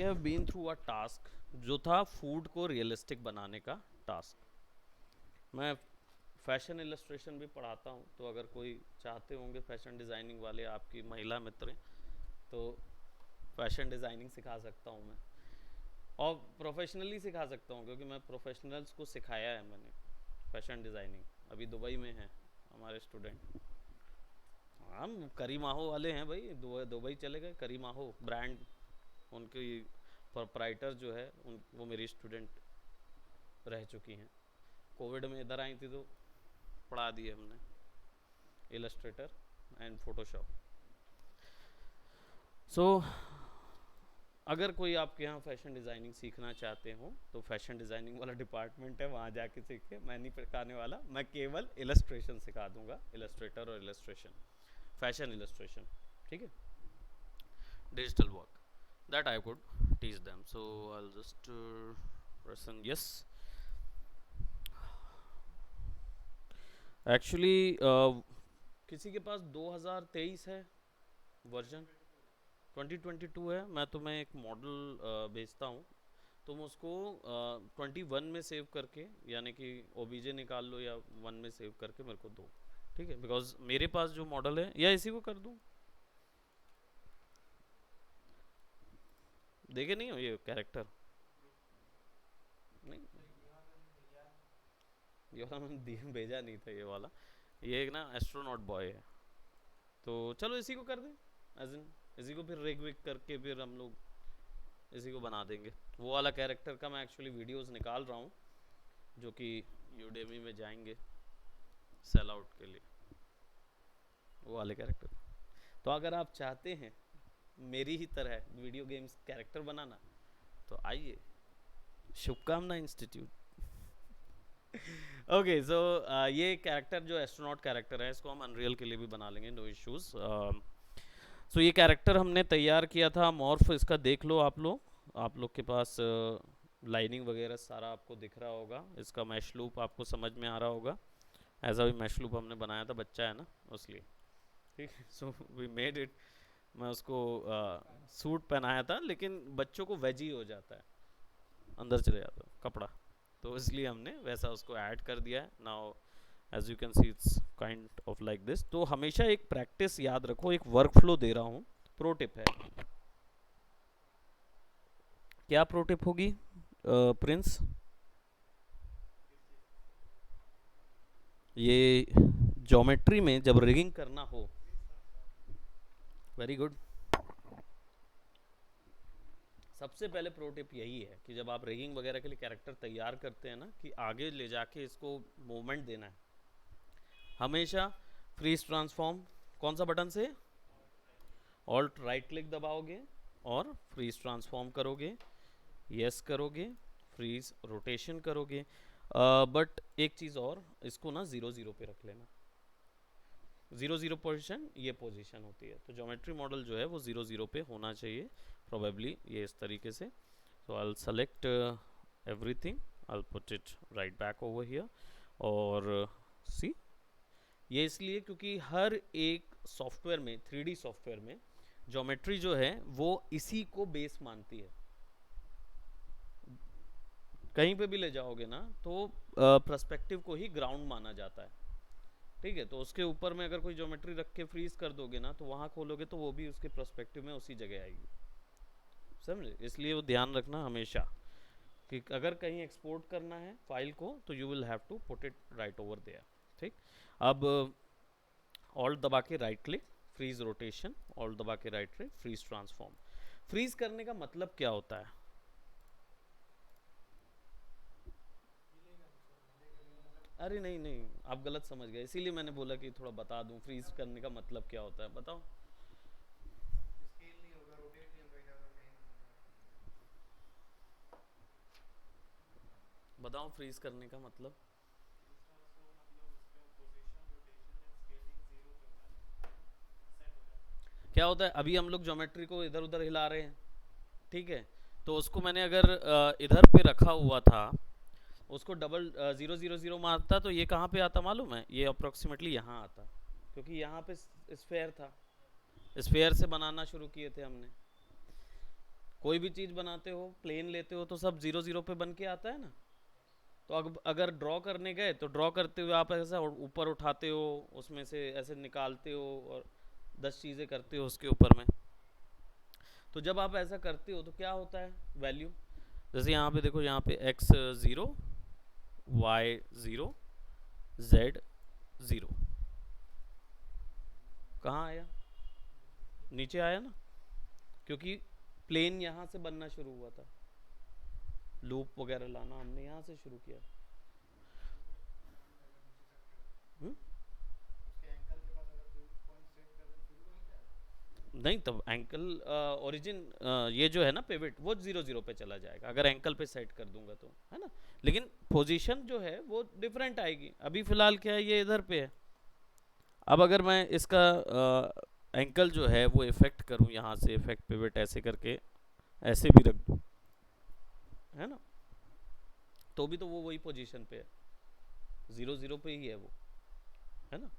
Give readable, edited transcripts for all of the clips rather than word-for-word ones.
Have been through a task जो था food को रियलिस्टिक बनाने का टास्क। मैं फैशन इलस्ट्रेशन भी पढ़ाता हूँ, तो अगर कोई चाहते होंगे फैशन डिज़ाइनिंग वाले आपकी महिला मित्र, तो फैशन डिज़ाइनिंग सिखा सकता हूँ मैं, और प्रोफेशनली सिखा सकता हूँ, क्योंकि मैं प्रोफेशनल्स को सिखाया है मैंने फैशन डिज़ाइनिंग। अभी दुबई में हैं हमारे स्टूडेंट। हम करीमाहो वाले हैं भाई, दुबई चले गए। करीमाहो ब्रांड, उनकी प्रोप्राइटर जो है वो मेरी स्टूडेंट रह चुकी हैं। कोविड में इधर आई थी तो पढ़ा दिए हमने इलस्ट्रेटर एंड फोटोशॉप। सो अगर कोई आपके यहाँ फैशन डिज़ाइनिंग सीखना चाहते हो तो फैशन डिज़ाइनिंग वाला डिपार्टमेंट है, वहाँ जाके सीखे। मैं नहीं सिखाने वाला, मैं केवल इलस्ट्रेशन सिखा दूंगा, इलस्ट्रेटर और इलस्ट्रेशन, फैशन इलस्ट्रेशन, ठीक है, digital work that I could teach them. So I'll just press on yes. Actually किसी के पास 2023 है वर्जन, 2022 है, मैं तुम्हें एक मॉडल भेजता हूँ, तुम उसको 21 में सेव करके, यानी कि ओबीजे निकाल लो या 1 में सेव करके मेरे को दो, ठीक है, बिकॉज मेरे पास जो मॉडल है, या इसी को कर दूँ, देखे नहीं हो ये कैरेक्टर? नहीं, ये वाला मैंने भेजा नहीं था, ये वाला, ये एक ना एस्ट्रोनॉट बॉय है, तो चलो इसी को कर दें, एज इन इसी को फिर रेग वेग करके फिर हम लोग इसी को बना देंगे। वो वाला कैरेक्टर का मैं एक्चुअली वीडियोस निकाल रहा हूँ जो कि यूडेमी में जाएंगे सेल आउट के लिए, वो वाले कैरेक्टर। तो अगर आप चाहते हैं मेरी ही तरह वीडियो गेम्स कैरेक्टर बनाना, तो आइए शुभकामना इंस्टीट्यूट। ओके, सो ये कैरेक्टर जो एस्ट्रोनॉट कैरेक्टर है, इसको हम अनरियल के लिए भी बना लेंगे, नो इश्यूज। सो ये कैरेक्टर हमने तैयार किया था, मॉर्फ इसका देख लो आप लोग के पास लाइनिंग वगैरह सारा आपको दिख रहा होगा, इसका मैश लूप आपको समझ में आ रहा होगा। ऐसा भी मैश लूप हमने बनाया था, बच्चा है ना उसलिए, ठीक है। सो वी मेड इट, मैं उसको सूट पहनाया था, लेकिन बच्चों को वेजी हो जाता है, अंदर चले जाता है कपड़ा, तो इसलिए हमने वैसा उसको ऐड कर दिया है। Now as you can see it's kind of like this. तो हमेशा एक प्रैक्टिस याद रखो, एक वर्क फ्लो दे रहा हूँ, प्रो टिप है। क्या प्रो टिप होगी प्रिंस? ये ज्योमेट्री में जब रिगिंग करना हो, वेरी गुड, सबसे पहले प्रो टिप यही है कि जब आप रिगिंग वगैरह के लिए कैरेक्टर तैयार करते हैं ना, कि आगे ले जाके इसको मूवमेंट देना है, हमेशा फ्रीज ट्रांसफॉर्म, कौन सा बटन से, ऑल्ट राइट क्लिक दबाओगे और फ्रीज ट्रांसफॉर्म करोगे, यस करोगे, फ्रीज रोटेशन करोगे। बट एक चीज़ और, इसको ना 0 0 पे रख लेना, 0 0 पोजिशन ये पोजीशन होती है, तो ज्योमेट्री मॉडल जो है वो 0 0 पे होना चाहिए, प्रोबेबली ये इस तरीके से। So I will select everything, I will put it right back over here, और सी, ये इसलिए क्योंकि हर एक सॉफ्टवेयर में, 3D सॉफ्टवेयर में ज्योमेट्री जो है वो इसी को बेस मानती है। कहीं पे भी ले जाओगे ना तो पर्सपेक्टिव को ही ग्राउंड माना जाता है, ठीक है, तो उसके ऊपर में अगर कोई ज्योमेट्री रख के फ्रीज कर दोगे ना, तो वहां खोलोगे तो वो भी उसके पर्सपेक्टिव में उसी जगह आएगी, समझे? इसलिए वो ध्यान रखना हमेशा कि अगर कहीं एक्सपोर्ट करना है फाइल को, तो you will have to put it right over there, ठीक। अब ऑल्ट दबा के right click, freeze rotation, alt दबा के right click, freeze transform. Freeze करने का मतलब क्या होता है? अरे नहीं नहीं, आप गलत समझ गए, इसीलिए मैंने बोला कि थोड़ा बता दूं फ्रीज करने का मतलब क्या होता है, बताओ। बताओ फ्रीज करने का मतलब क्या होता है? अभी हम लोग ज्योमेट्री को इधर उधर हिला रहे हैं, ठीक है, तो उसको मैंने अगर इधर पे रखा हुआ था, उसको डबल 0 0 0 मारता, तो ये कहाँ पे आता मालूम है? ये अप्रोक्सीमेटली यहाँ आता, क्योंकि यहाँ पे स्फेयर था, स्फेयर से बनाना शुरू किए थे हमने, कोई भी चीज़ बनाते हो, प्लेन लेते हो तो सब 0 0 पे बन के आता है ना। तो अगर ड्रॉ करने गए तो ड्रॉ करते हुए आप ऐसा ऊपर उठाते हो, उसमें से ऐसे निकालते हो और 10 चीज़ें करते हो उसके ऊपर में। तो जब आप ऐसा करते हो तो क्या होता है वैल्यू, जैसे यहाँ पे देखो, यहाँ पे x 0, y 0, z 0, कहाँ आया, नीचे आया ना, क्योंकि प्लेन यहाँ से बनना शुरू हुआ था, लूप वगैरह लाना हमने यहाँ से शुरू किया। हुँ? नहीं, तब एंकल ओरिजिन ये जो है ना पिवट, वो 0 0 पे चला जाएगा अगर एंकल पे सेट कर दूंगा तो, है ना। लेकिन पोजीशन जो है वो डिफरेंट आएगी। अभी फिलहाल क्या है, ये इधर पे है। अब अगर मैं इसका एंकल जो है वो इफेक्ट करूं, यहाँ से इफेक्ट पिवट ऐसे करके ऐसे भी रख दूं, है ना, तो भी तो वो वही पोजीशन पे है, 0 0 पे ही है वो, है ना।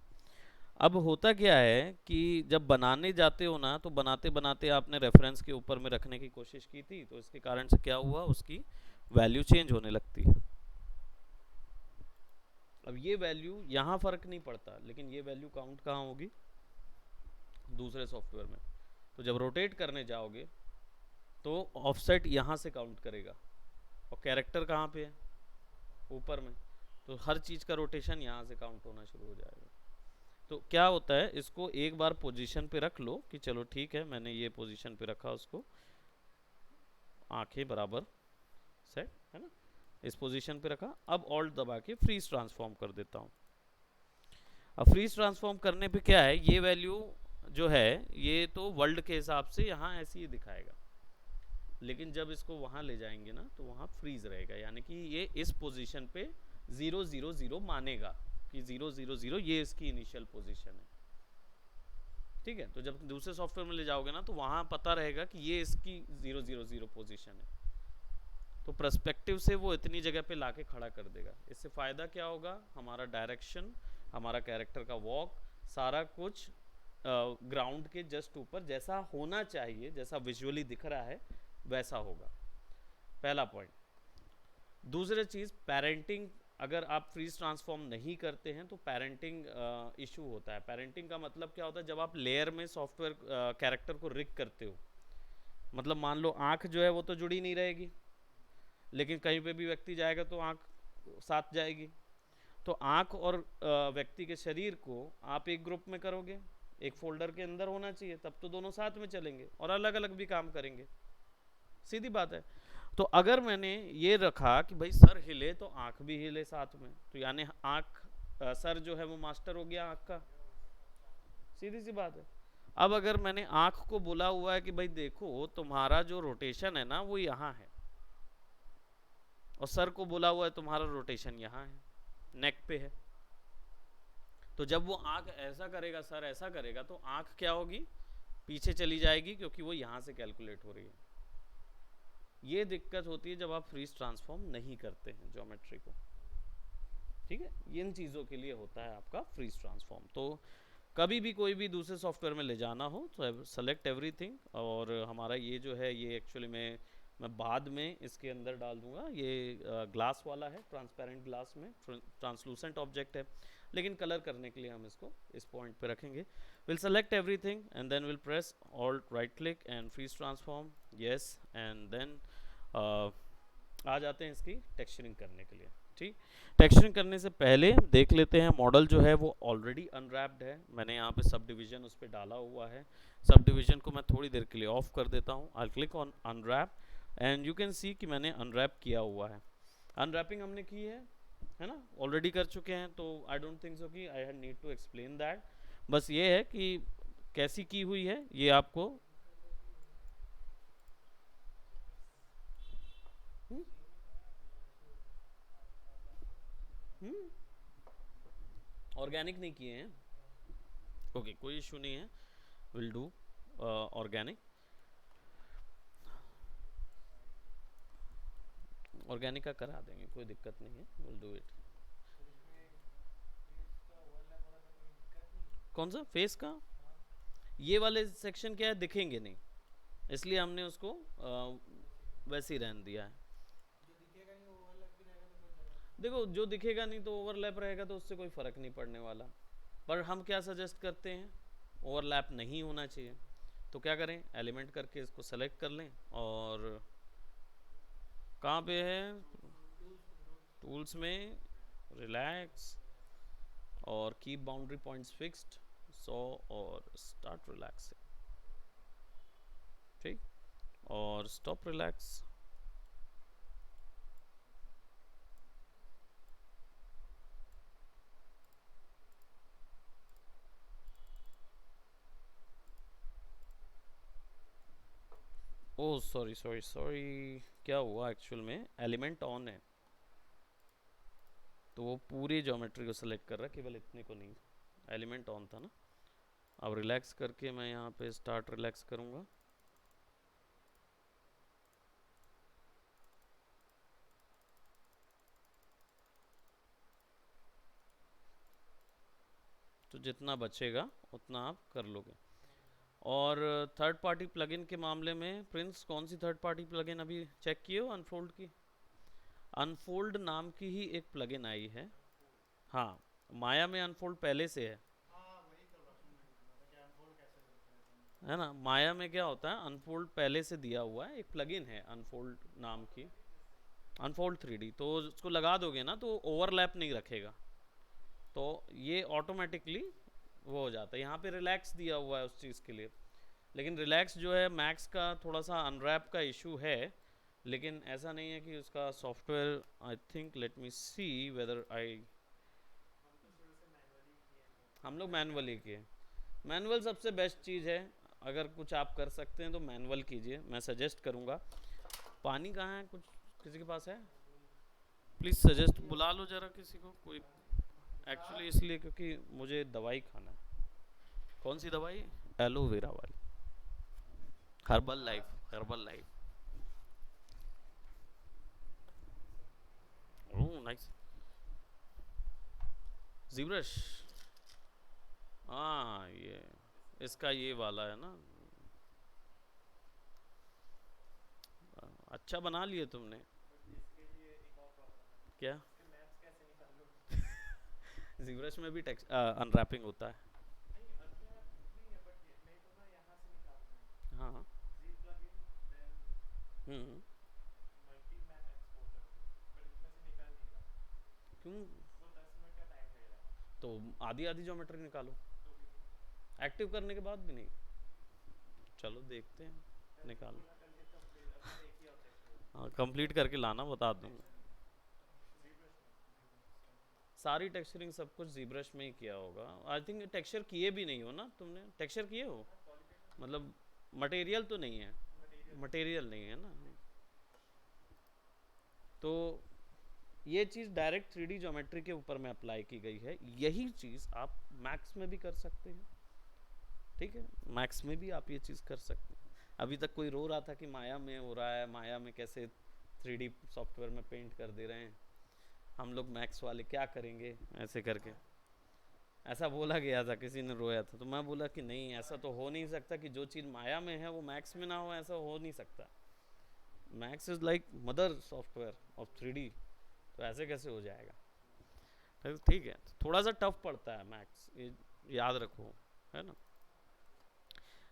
अब होता क्या है कि जब बनाने जाते हो ना, तो बनाते बनाते आपने रेफरेंस के ऊपर में रखने की कोशिश की थी, तो इसके कारण से क्या हुआ, उसकी वैल्यू चेंज होने लगती है। अब ये वैल्यू यहाँ फर्क नहीं पड़ता, लेकिन ये वैल्यू काउंट कहाँ होगी, दूसरे सॉफ्टवेयर में। तो जब रोटेट करने जाओगे तो ऑफसेट यहाँ से काउंट करेगा, और कैरेक्टर कहाँ पे है, ऊपर में। तो हर चीज़ का रोटेशन यहाँ से काउंट होना शुरू हो जाएगा। तो क्या होता है, इसको एक बार पोजीशन पे रख लो कि चलो ठीक है, मैंने ये पोजीशन पे रखा उसको, आंखें बराबर सेट, है ना, इस पोजीशन पे रखा। अब ऑल्ट दबा के फ्रीज ट्रांसफॉर्म कर देता हूँ। अब फ्रीज ट्रांसफॉर्म करने पे क्या है, ये वैल्यू जो है ये तो वर्ल्ड के हिसाब से यहाँ ऐसे ही दिखाएगा, लेकिन जब इसको वहाँ ले जाएंगे ना तो वहाँ फ्रीज रहेगा, यानी कि ये इस पोजीशन पे 0 0 0 मानेगा कि 0 0 0 ये इसकी इनिशियल पोजीशन है। ठीक है, तो जब दूसरे सॉफ्टवेयर में ले जाओगे ना तो वहाँ पता रहेगा कि ये इसकी 0 0 0 पोजीशन है। तो पर्सपेक्टिव से वो इतनी जगह पे लाके खड़ा कर देगा। इससे फ़ायदा क्या होगा, हमारा डायरेक्शन, हमारा कैरेक्टर का वॉक, सारा कुछ ग्राउंड के जस्ट ऊपर जैसा होना चाहिए, जैसा विजुअली दिख रहा है वैसा होगा। पहला पॉइंट। दूसरी चीज़, पेरेंटिंग, अगर आप फ्रीज ट्रांसफॉर्म नहीं करते हैं तो पेरेंटिंग इशू होता है। पेरेंटिंग का मतलब क्या होता है, जब आप लेयर में सॉफ्टवेयर कैरेक्टर को रिग करते हो, मतलब मान लो आंख जो है वो तो जुड़ी नहीं रहेगी, लेकिन कहीं पे भी व्यक्ति जाएगा तो आंख साथ जाएगी। तो आंख और व्यक्ति के शरीर को आप एक ग्रुप में करोगे, एक फोल्डर के अंदर होना चाहिए, तब तो दोनों साथ में चलेंगे और अलग अलग भी काम करेंगे, सीधी बात है। तो अगर मैंने ये रखा कि भाई सर हिले तो आंख भी हिले साथ में, तो यानी आंख सर जो है वो मास्टर हो गया आंख का, सीधी सी बात है। अब अगर मैंने आंख को बोला हुआ है कि भाई देखो तुम्हारा जो रोटेशन है ना वो यहाँ है, और सर को बोला हुआ है तुम्हारा रोटेशन यहाँ है, नेक पे है, तो जब वो आंख ऐसा करेगा, सर ऐसा करेगा, तो आंख क्या होगी, पीछे चली जाएगी, क्योंकि वो यहाँ से कैलकुलेट हो रही है। ये दिक्कत होती है जब आप फ्रीज ट्रांसफॉर्म नहीं करते हैं ज्योमेट्री को। ठीक है, इन चीज़ों के लिए होता है आपका फ्रीज ट्रांसफॉर्म। तो कभी भी कोई भी दूसरे सॉफ्टवेयर में ले जाना हो तो सेलेक्ट एवरीथिंग, और हमारा ये जो है ये एक्चुअली मैं बाद में इसके अंदर डाल दूंगा, ये ग्लास वाला है, ट्रांसपेरेंट ग्लास में ट्रांसलूसेंट ऑब्जेक्ट है, लेकिन कलर करने के लिए हम इसको इस पॉइंट पे रखेंगे। Will select everything and then will press Alt right click and freeze transform, yes, and then आ जाते हैं इसकी टेक्सचरिंग करने के लिए। ठीक, टेक्सचरिंग करने से पहले देख लेते हैं मॉडल जो है वो ऑलरेडी अनरैप्ड है। मैंने यहाँ पे सब डिवीजन उस पर डाला हुआ है, सब डिवीजन को मैं थोड़ी देर के लिए ऑफ कर देता हूँ। I click on unwrap and you can see कि मैंने अनरैप किया हुआ है। अनरैपिंग हमने की है ना, ऑलरेडी कर चुके हैं, तो आई डोंट थिंक सो कि I had need to explain that. बस ये है कि कैसी की हुई है ये आपको ऑर्गेनिक नहीं किए हैं, ओके, कोई इशू नहीं है, विल डू ऑर्गेनिक। ऑर्गेनिक का करा देंगे, कोई दिक्कत नहीं है, विल डू इट। कौन सा फेस का, ये वाले सेक्शन क्या है, दिखेंगे नहीं, इसलिए हमने उसको वैसे ही रहने दिया है। देखो जो दिखेगा नहीं तो ओवरलैप रहेगा तो उससे कोई फ़र्क नहीं पड़ने वाला, पर हम क्या सजेस्ट करते हैं, ओवरलैप नहीं होना चाहिए। तो क्या करें, एलिमेंट करके इसको सेलेक्ट कर लें, और कहाँ पे है, टूल्स में रिलैक्स, और कीप बाउंड्री पॉइंट्स फिक्स्ड, 100, और स्टार्ट रिलैक्सिंग, ठीक, और stop relax. Oh sorry sorry sorry, क्या हुआ एक्चुअल में, एलिमेंट ऑन है तो वो पूरी ज्योमेट्री को सेलेक्ट कर रहा है, केवल इतने को नहीं, एलिमेंट ऑन था ना। अब रिलैक्स करके मैं यहाँ पे स्टार्ट रिलैक्स करूँगा, तो जितना बचेगा उतना आप कर लोगे। और थर्ड पार्टी प्लगइन के मामले में प्रिंस, कौन सी थर्ड पार्टी प्लगइन अभी चेक किए हो, अनफोल्ड की? अनफोल्ड नाम की ही एक प्लगइन आई है। हाँ, माया में अनफोल्ड पहले से है ना। माया में क्या होता है, अनफोल्ड पहले से दिया हुआ है, एक प्लगइन है अनफोल्ड नाम की, अनफोल्ड 3D, तो उसको लगा दोगे ना तो ओवरलैप नहीं रखेगा, तो ये ऑटोमेटिकली वो हो जाता है। यहाँ पे रिलैक्स दिया हुआ है उस चीज़ के लिए, लेकिन रिलैक्स जो है मैक्स का थोड़ा सा अनरैप का इशू है, लेकिन ऐसा नहीं है कि उसका software, I think let me see whether I, हम लोग मैनुअली किए। मैनुअल सबसे बेस्ट चीज़ है, अगर कुछ आप कर सकते हैं तो मैनुअल कीजिए, मैं सजेस्ट करूँगा। पानी कहाँ है, कुछ किसी के पास है? प्लीज़ सजेस्ट, बुला लो ज़रा किसी को, कोई, एक्चुअली इसलिए क्योंकि मुझे दवाई खाना है। कौन सी दवाई? एलोवेरा वाली, Herbalife, Herbalife. Oh nice. जीब्रश, हाँ ये इसका ये वाला है ना, अच्छा बना लिए तुमने। क्या? जीब्रश में भी टेक्स अनरैपिंग होता है? हाँ हाँ। हम्म। क्यों? तो आधी आधी ज्योमेट्री निकालो, एक्टिव करने के बाद भी नहीं? चलो देखते हैं, निकालो। हाँ कंप्लीट करके लाना, बता दूंगा। सारी टेक्सचरिंग सब कुछ जीब्रश में ही किया होगा, आई थिंक टेक्सचर किए भी नहीं हो ना तुमने, टेक्सचर किए हो मतलब, मटेरियल तो नहीं है, मटेरियल नहीं है ना। तो ये चीज़ डायरेक्ट 3D ज्योमेट्री के ऊपर में अप्लाई की गई है, यही चीज़ आप मैक्स में भी कर सकते हैं, ठीक है, मैक्स में भी आप ये चीज़ कर सकते हैं। अभी तक कोई रो रहा था कि माया में हो रहा है, माया में कैसे 3D सॉफ्टवेयर में पेंट कर दे रहे हैं, हम लोग मैक्स वाले क्या करेंगे ऐसे करके, ऐसा बोला गया था, किसी ने रोया था, तो मैं बोला कि नहीं, ऐसा तो हो नहीं सकता कि जो चीज़ माया में है वो मैक्स में ना हो, ऐसा हो नहीं सकता। Max is like mother software of 3D, तो ऐसे कैसे हो जाएगा? ठीक है, थोड़ा सा टफ पड़ता है मैक्स, ये याद रखो, है ना।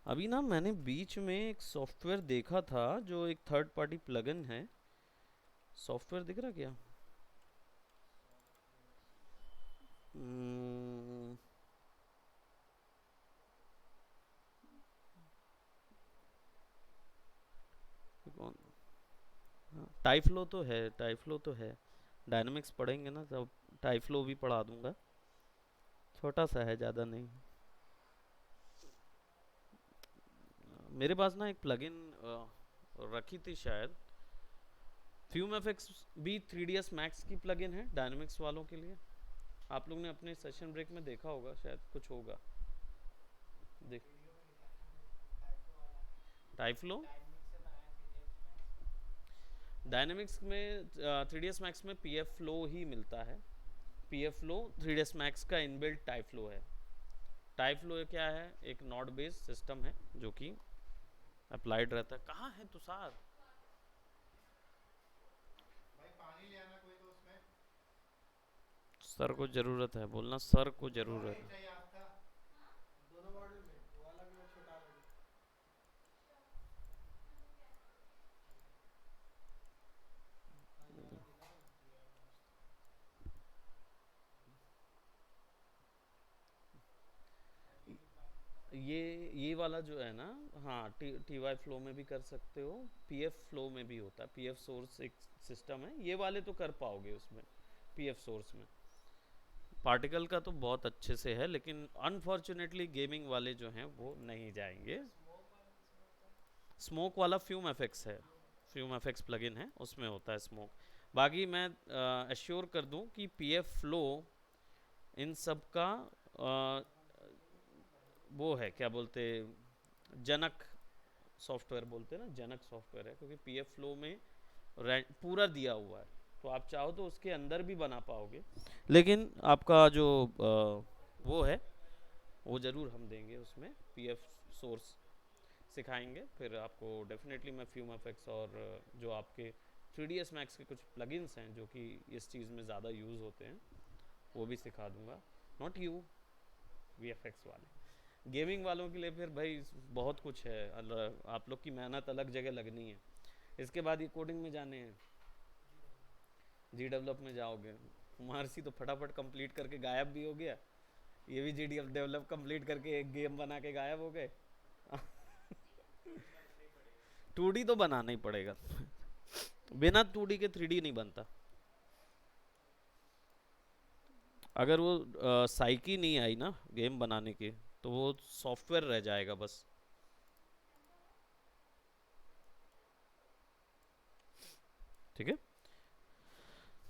अभी ना मैंने बीच में एक सॉफ्टवेयर देखा था जो एक थर्ड पार्टी प्लगइन है, सॉफ्टवेयर दिख रहा क्या? हम्म, कौन, टाइफ्लो तो है, टाइफ्लो तो है, डायनामिक्स पढ़ेंगे ना तब टाइफ्लो भी पढ़ा दूंगा, छोटा सा है, ज़्यादा नहीं। मेरे पास ना एक प्लगइन रखी थी शायद, फ्यूम एफएक्स भी 3ds मैक्स की प्लगइन है डायनामिक्स वालों के लिए, आप लोग ने अपने सेशन ब्रेक में देखा होगा, शायद कुछ होगा, देख, टाइफ्लो। डायनामिक्स में 3ds मैक्स में pf फ्लो ही मिलता है, pf फ्लो 3ds मैक्स का इनबिल्ट टाइफ्लो है। टाइफ्लो क्या है, एक नॉड बेस्ड सिस्टम है जो कि अप्लाइड रहता है। कहाँ है तुषार? सर को जरूरत है, बोलना सर को जरूरत है। ये वाला जो है ना, हाँ, टी वाई फ्लो में भी कर सकते हो, पीएफ फ्लो में भी होता है। पीएफ सोर्स एक सिस्टम है, ये वाले तो कर पाओगे उसमें, पीएफ सोर्स में। पार्टिकल का तो बहुत अच्छे से है, लेकिन अनफॉर्चुनेटली गेमिंग वाले जो हैं वो नहीं जाएंगे। स्मोक वाला फ्यूम एफेक्स है, फ्यूम एफेक्स प्लगइन है, उसमें होता है स्मोक। बाकी मैं एश्योर कर दूं कि पीएफ फ्लो इन सब का वो है, क्या बोलते, जनक सॉफ्टवेयर बोलते हैं ना, जनक सॉफ्टवेयर है, क्योंकि पीएफ फ्लो में पूरा दिया हुआ है। तो आप चाहो तो उसके अंदर भी बना पाओगे, लेकिन आपका जो वो है वो ज़रूर हम देंगे उसमें, पीएफ सोर्स सिखाएंगे फिर आपको। डेफिनेटली मैं फ्यूम एफेक्ट्स और जो आपके 3ds मैक्स के कुछ प्लगइन्स हैं जो कि इस चीज़ में ज़्यादा यूज़ होते हैं, वो भी सिखा दूंगा। नॉट यू, वीएफएक्स वाले। गेमिंग वालों के लिए फिर भाई बहुत कुछ है, आप लोग की मेहनत अलग जगह लगनी है। इसके बाद ये कोडिंग में जाने हैं, जी डेवलप में जाओगे। मार्सी तो फटाफट कंप्लीट करके गायब भी हो गया, ये भी जी डेवलप कंप्लीट करके एक गेम बना के गायब हो गए। 2D तो बनाना ही पड़ेगा, बिना 2D के 3D नहीं बनता। अगर वो साइकी नहीं आई ना गेम बनाने की, तो वो सॉफ्टवेयर रह जाएगा बस। ठीक है,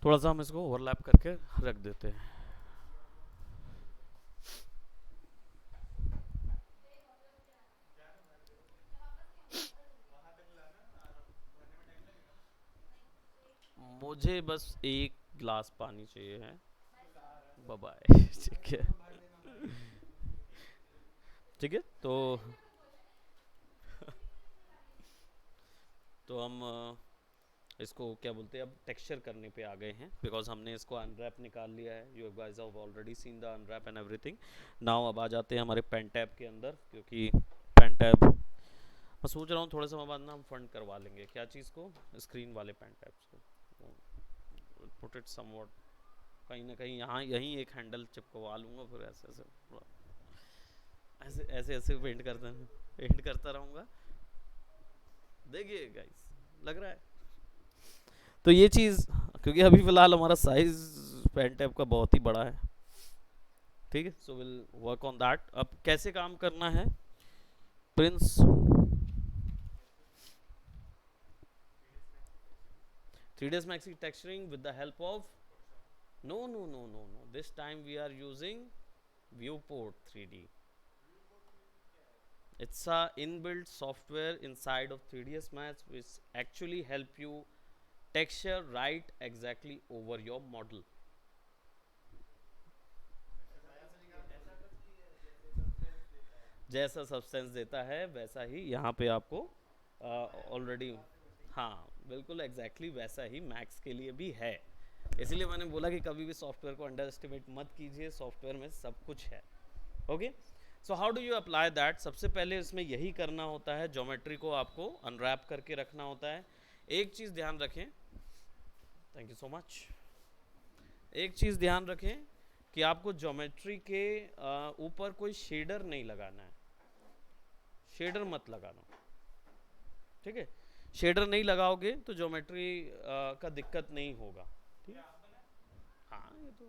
थोड़ा सा हम इसको ओवरलैप करके रख देते हैं। मुझे बस एक ग्लास पानी चाहिए है। Bye bye. ठीक है, ठीक है। तो हम इसको क्या बोलते हैं, अब टेक्सचर करने पे आ गए हैं, बिकॉज हमने इसको अनरैप निकाल लिया है। You guys have already seen the unwrap and everything. Now अब आ जाते हैं हमारे पेन टैब के अंदर, क्योंकि पेन टैब मैं सोच रहा हूँ थोड़े समय बाद ना हम फंड करवा लेंगे, क्या चीज़ को, स्क्रीन वाले पेन टैब्स को। पुट इट समवॉट कहीं ना कहीं यहाँ यहीं एक हैंडल चिपकवा लूँगा, फिर ऐसे ऐसे ऐसे ऐसे ऐसे पेंट करता रहूँगा। देखिए गाइस, लग रहा है। तो ये चीज़, क्योंकि अभी फ़िलहाल हमारा साइज पेन टैब का बहुत ही बड़ा है, ठीक है। So will work on that. अब कैसे काम करना है Prince? 3ds Maxi texturing with the help of, no, this time we are using viewport 3D. It's a inbuilt software inside of 3ds Max which actually help you texture right exactly over your model. जैसा substance देता है वैसा ही यहाँ पे आपको already, हाँ बिल्कुल exactly वैसा ही मैक्स के लिए भी है। इसलिए मैंने बोला कि कभी भी सॉफ्टवेयर को अंडर एस्टिमेट मत कीजिए, सॉफ्टवेयर में सब कुछ है। Okay, so how do you apply that? सबसे पहले इसमें यही करना होता है, ज्योमेट्री को आपको अनरैप करके रखना होता है। एक चीज़ ध्यान रखें, थैंक यू सो मच। एक चीज़ ध्यान रखें कि आपको ज्योमेट्री के ऊपर कोई शेडर नहीं लगाना है, शेडर मत लगाना, ठीक है। शेडर नहीं लगाओगे तो ज्योमेट्री का दिक्कत नहीं होगा, ठीक है। हाँ, ये तो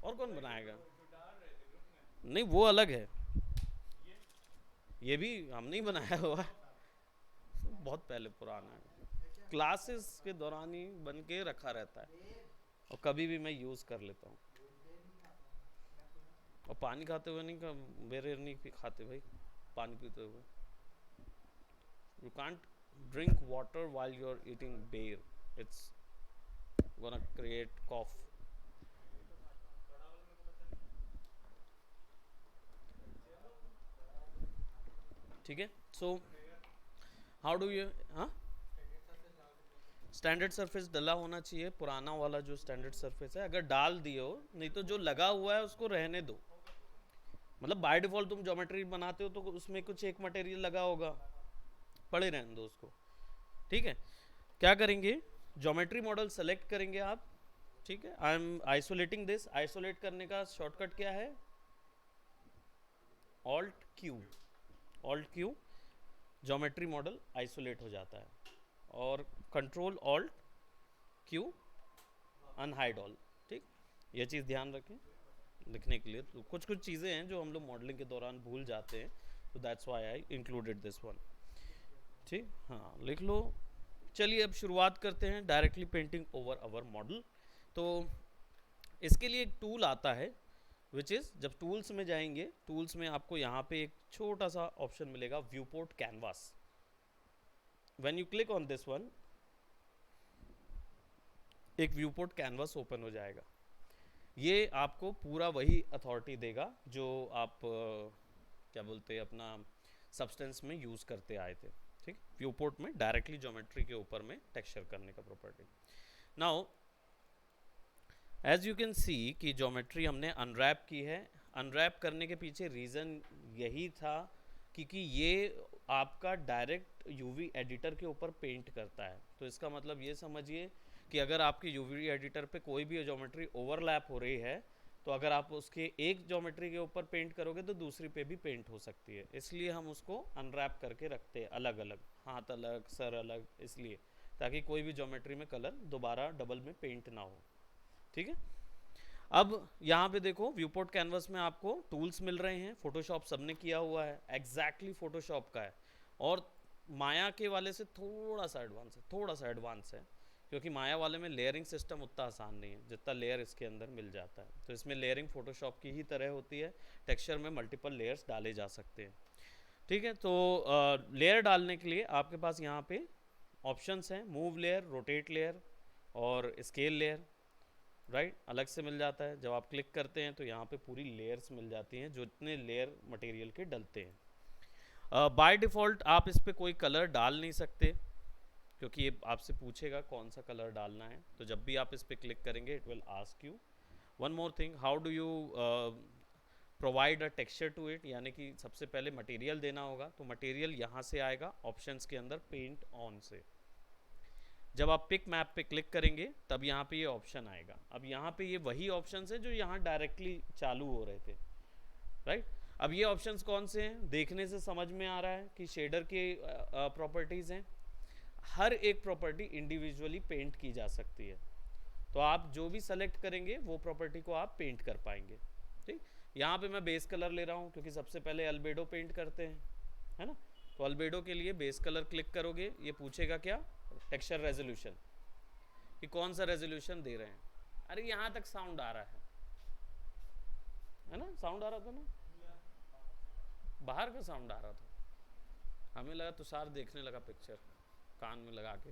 और कौन बनाएगा, नहीं वो अलग है, ये भी हम नहीं बनाया हुआ, बहुत पहले पुराना है, क्लासेस के दौरान ही बन के रखा रहता है और कभी भी मैं यूज़ कर लेता हूँ। और पानी खाते हुए नहीं बेर नहीं खाते भाई, पानी पीते हुए। You can't drink water while you're eating bear, it's gonna create cough. ठीक है, सो हाउ डू यू, हाँ, स्टैंडर्ड सरफेस डला होना चाहिए, पुराना वाला जो स्टैंडर्ड सरफेस है अगर डाल दिए हो, नहीं तो जो लगा हुआ है उसको रहने दो। मतलब बाय डिफॉल्ट तुम ज्योमेट्री बनाते हो तो उसमें कुछ एक मटेरियल लगा होगा, पड़े रहने दो उसको। ठीक है, क्या करेंगे, ज्योमेट्री मॉडल सेलेक्ट करेंगे आप। ठीक है, I am isolating this, isolate करने का शॉर्टकट क्या है, alt Q, alt Q, geometry model isolate हो जाता है, और control alt Q, unhide all. ठीक, ये चीज़ ध्यान रखें लिखने के लिए, तो कुछ कुछ चीज़ें हैं जो हम लोग मॉडलिंग के दौरान भूल जाते हैं, तो that's why I included this one. ठीक, हाँ लिख लो। चलिए अब शुरुआत करते हैं directly painting over our model. तो इसके लिए एक टूल आता है विच इज़, जब टूल्स में जाएंगे, टूल्स में आपको यहाँ पे एक छोटा सा ऑप्शन मिलेगा, view port canvas. When you click on this one, एक व्यू पोर्ट कैनवास ओपन हो जाएगा। ये आपको पूरा वही अथॉरिटी देगा जो आप क्या बोलते हैं अपना सब्सटेंस में यूज़ करते आए थे। ठीक, व्यू पोर्ट में डायरेक्टली ज्योमेट्री के ऊपर में टेक्सचर करने का property. Now as you can see कि ज्योमेट्री हमने अनरैप की है। अनरैप करने के पीछे रीज़न यही था क्योंकि ये आपका डायरेक्ट यूवी एडिटर के ऊपर पेंट करता है। तो इसका मतलब ये समझिए कि अगर आपके यूवी एडिटर पे कोई भी ज्योमेट्री ओवरलैप हो रही है, तो अगर आप उसके एक ज्योमेट्री के ऊपर पेंट करोगे तो दूसरी पे भी पेंट हो सकती है, इसलिए हम उसको अनरैप करके रखते हैं अलग अलग, हाथ अलग सर अलग, इसलिए ताकि कोई भी ज्योमेट्री में कलर दोबारा डबल में पेंट ना हो। ठीक है, अब यहाँ पे देखो व्यूपोर्ट कैनवस में आपको टूल्स मिल रहे हैं, फोटोशॉप सबने किया हुआ है, एग्जैक्टली फोटोशॉप का है, और माया के वाले से थोड़ा सा एडवांस है, थोड़ा सा एडवांस है, क्योंकि माया वाले में लेयरिंग सिस्टम उतना आसान नहीं है जितना लेयर इसके अंदर मिल जाता है। तो इसमें लेयरिंग फोटोशॉप की ही तरह होती है, टेक्सचर में मल्टीपल लेयर्स डाले जा सकते हैं। ठीक है, तो लेयर डालने के लिए आपके पास यहाँ पे ऑप्शंस हैं, मूव लेयर, रोटेट लेयर और स्केल लेयर, राइट, अलग से मिल जाता है। जब आप क्लिक करते हैं तो यहाँ पे पूरी लेयर्स मिल जाती हैं जो इतने लेयर मटेरियल के डलते हैं। बाय डिफ़ॉल्ट आप इस पर कोई कलर डाल नहीं सकते, क्योंकि ये आपसे पूछेगा कौन सा कलर डालना है। तो जब भी आप इस पर क्लिक करेंगे it will ask you one more thing, how do you provide a texture to it, यानी कि सबसे पहले मटेरियल देना होगा। तो मटेरियल यहाँ से आएगा ऑप्शंस के अंदर पेंट ऑन से। जब आप पिक मैप पे क्लिक करेंगे तब यहाँ पे ये ऑप्शन आएगा। अब यहाँ पे ये वही ऑप्शंस हैं जो यहाँ डायरेक्टली चालू हो रहे थे, राइट। अब ये ऑप्शंस कौन से हैं, देखने से समझ में आ रहा है कि शेडर के प्रॉपर्टीज़ हैं। हर एक प्रॉपर्टी इंडिविजुअली पेंट की जा सकती है, तो आप जो भी सेलेक्ट करेंगे वो प्रॉपर्टी को आप पेंट कर पाएंगे। ठीक, यहाँ पे मैं बेस कलर ले रहा हूँ क्योंकि सबसे पहले अल्बेडो पेंट करते हैं, है ना। तो अल्बेडो के लिए बेस कलर क्लिक करोगे, ये पूछेगा क्या, टेक्सचर रेजोल्यूशन, कि कौन सा रेजोल्यूशन दे रहे हैं। अरे यहाँ तक साउंड आ रहा है ना, साउंड आ रहा था ना, बाहर का साउंड आ रहा था, हमें लगा तुषार देखने लगा पिक्चर कान में लगा के।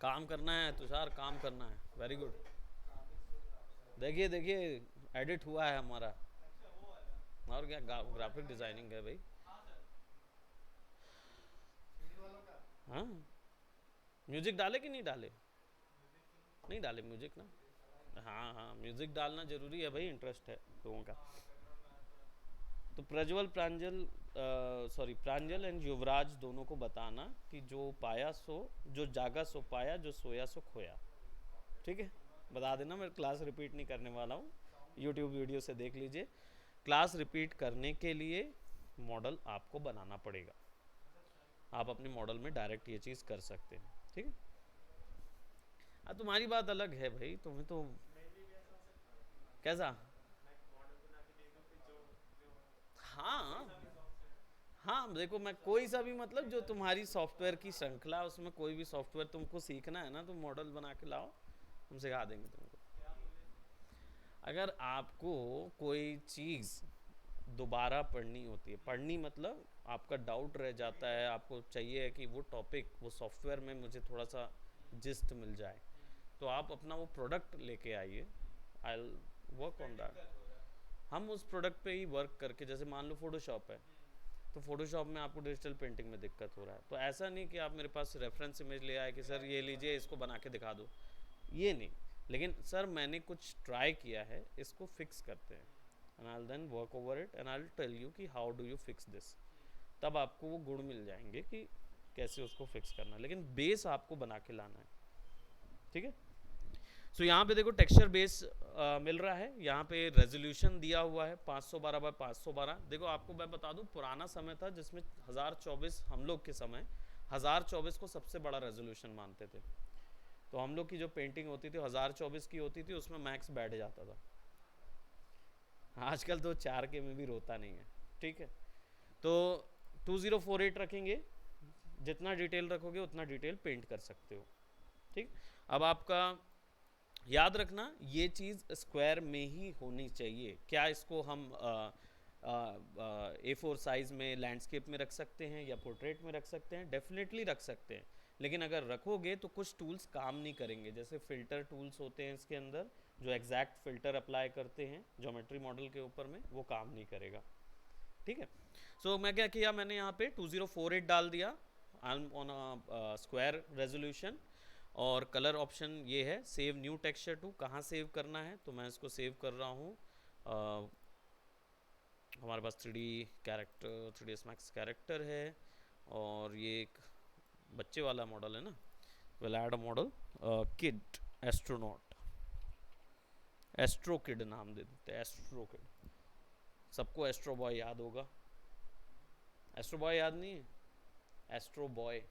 काम करना है तुषार, काम करना है, वेरी गुड। देखिए देखिए एडिट हुआ है हमारा, और क्या ग्राफिक डिजाइनिंग है भाई। हाँ, म्यूजिक डाले कि नहीं डाले, नहीं डाले म्यूजिक ना, हाँ हाँ म्यूजिक डालना जरूरी है भाई, इंटरेस्ट है लोगों का। तो प्रज्वल प्रांजल सॉरी प्रांजल एंड युवराज दोनों को बताना कि जो पाया सो, जो जागा सो पाया, जो सोया सो खोया। ठीक है, बता देना, मैं क्लास रिपीट नहीं करने वाला हूँ, यूट्यूब वीडियो से देख लीजिए। क्लास रिपीट करने के लिए मॉडल आपको बनाना पड़ेगा, आप अपने मॉडल में डायरेक्ट ये चीज़ कर सकते हैं। ठीक है, तुम्हारी बात अलग है भाई, तुम्हें तो कैसा, हाँ हाँ देखो, मैं कोई सा भी मतलब जो तुम्हारी सॉफ्टवेयर की श्रृंखला, उसमें कोई भी सॉफ्टवेयर तुमको सीखना है ना, तो मॉडल बना के लाओ, हम सिखा देंगे तुमको। अगर आपको कोई चीज़ दोबारा पढ़नी होती है, पढ़नी मतलब आपका डाउट रह जाता है, आपको चाहिए है कि वो टॉपिक वो सॉफ्टवेयर में मुझे थोड़ा सा जिस्ट मिल जाए, तो आप अपना वो प्रोडक्ट लेके आइए, आई वर्क ऑन दैट। हम उस प्रोडक्ट पे ही वर्क करके, जैसे मान लो फोटोशॉप है, तो फोटोशॉप में आपको डिजिटल पेंटिंग में दिक्कत हो रहा है। तो ऐसा नहीं कि आप मेरे पास रेफरेंस इमेज ले आए कि सर ये लीजिए इसको बना के दिखा दो, ये नहीं, लेकिन सर मैंने कुछ ट्राई किया है, इसको फिक्स करते हैं, and I will then work over it and I will tell you कि how do you fix this. तब आपको वो गुण मिल जाएंगे कि कैसे उसको फिक्स करना है, लेकिन बेस आपको बना के लाना है, ठीक है। सो यहाँ पे देखो टेक्सचर बेस मिल रहा है, यहाँ पे रेजोल्यूशन दिया हुआ है 512 बाय 512। देखो आपको मैं बता दूं, पुराना समय था जिसमें 1024, हम लोग के समय 1024 को सबसे बड़ा रेजोल्यूशन मानते थे। तो हम लोग की जो पेंटिंग होती थी 1024 की होती थी, उसमें मैक्स बैठ जाता था। आजकल तो 4K में भी रोता नहीं है, ठीक है। तो 2048 रखेंगे, जितना डिटेल रखोगे उतना डिटेल पेंट कर सकते हो, ठीक। अब आपका याद रखना ये चीज़ स्क्वायर में ही होनी चाहिए। क्या इसको हम A4 साइज़ में लैंडस्केप में रख सकते हैं या पोर्ट्रेट में रख सकते हैं? डेफिनेटली रख सकते हैं, लेकिन अगर रखोगे तो कुछ टूल्स काम नहीं करेंगे। जैसे फ़िल्टर टूल्स होते हैं इसके अंदर, जो एग्जैक्ट फ़िल्टर अप्लाई करते हैं ज्योमेट्री मॉडल के ऊपर में, वो काम नहीं करेगा, ठीक है। सो मैं क्या किया, मैंने यहाँ पे 2048 डाल दिया ऑन अ स्क्वायर रेजोल्यूशन, और कलर ऑप्शन ये है सेव न्यू टेक्सचर टू। कहाँ सेव करना है, तो मैं इसको सेव कर रहा हूँ, हमारे पास 3D character, 3ds Max character है, और ये एक बच्चे वाला मॉडल है ना, will add a model kid astronaut, astro kid नाम दे देते हैं, एस्ट्रो किड। सबको एस्ट्रो बॉय याद होगा, एस्ट्रो बॉय याद नहीं है? एस्ट्रो बॉय,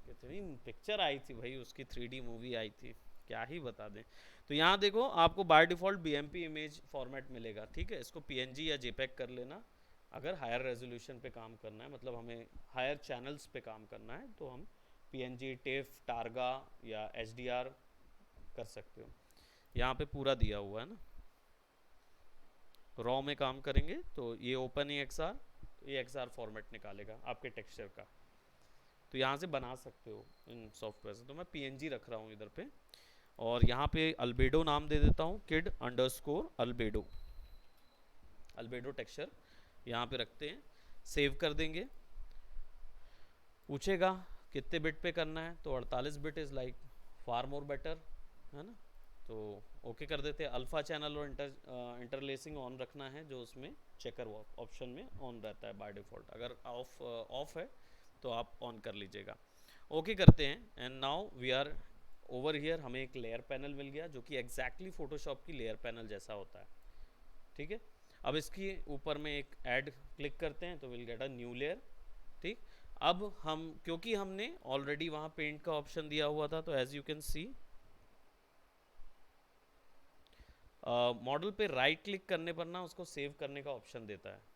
कितनी पिक्चर आई थी भाई उसकी, 3D मूवी आई थी, क्या ही बता दें। तो यहाँ देखो आपको by default BMP image format मिलेगा, ठीक है। इसको PNG या JPEG कर लेना। अगर हायर रेजोल्यूशन पे काम करना है, मतलब हमें हायर चैनल्स पे काम करना है, तो हम PNG, टेफ, टारगा या HDR कर सकते हो। यहाँ पे पूरा दिया हुआ है ना। रॉ में काम करेंगे तो ये ओपन EXR, ये XR फॉर्मेट निकालेगा आपके टेक्सचर का। तो यहाँ से बना सकते हो इन सॉफ्टवेयर से। तो मैं PNG रख रहा हूँ इधर पे, और यहाँ पे अल्बेडो नाम दे देता हूँ, kid underscore albedo, albedo texture यहाँ पे रखते हैं, सेव कर देंगे। पूछेगा कितने बिट पे करना है, तो 48 bit is like far more better, है ना। तो ओके कर देते हैं। अल्फ़ा चैनल और इंटरलेसिंग ऑन रखना है, जो उसमें चेकर ऑप्शन में ऑन रहता है बाय डिफ़ॉल्ट। अगर ऑफ है तो आप ऑन कर लीजिएगा। ओके करते हैं, and now we are over here. हमें एक लेयर पैनल मिल गया जो कि एग्जैक्टली फोटोशॉप की लेयर पैनल जैसा होता है, ठीक है। अब इसकी ऊपर में एक ऐड क्लिक करते हैं तो will get a new layer, ठीक। अब हम, क्योंकि हमने ऑलरेडी वहाँ पेंट का ऑप्शन दिया हुआ था, तो as you can see model पे राइट क्लिक करने पर ना उसको सेव करने का ऑप्शन देता है।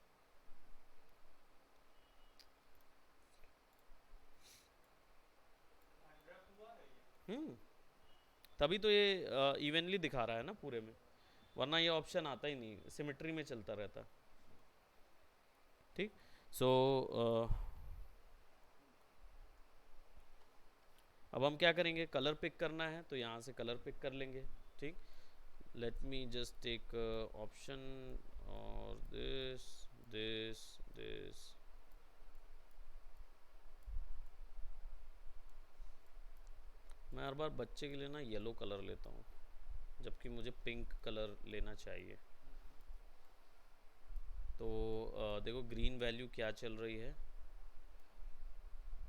तभी तो ये इवनली दिखा रहा है ना पूरे में, वरना ये ऑप्शन आता ही नहीं, सिमेट्री में चलता रहता, ठीक। सो अब हम क्या करेंगे, कलर पिक करना है तो यहाँ से कलर पिक कर लेंगे, ठीक। Let me just take option और दिस दिस दिस। मैं हर बार बच्चे के लिए ना येलो कलर लेता हूँ, जबकि मुझे पिंक कलर लेना चाहिए। तो देखो ग्रीन वैल्यू क्या चल रही है,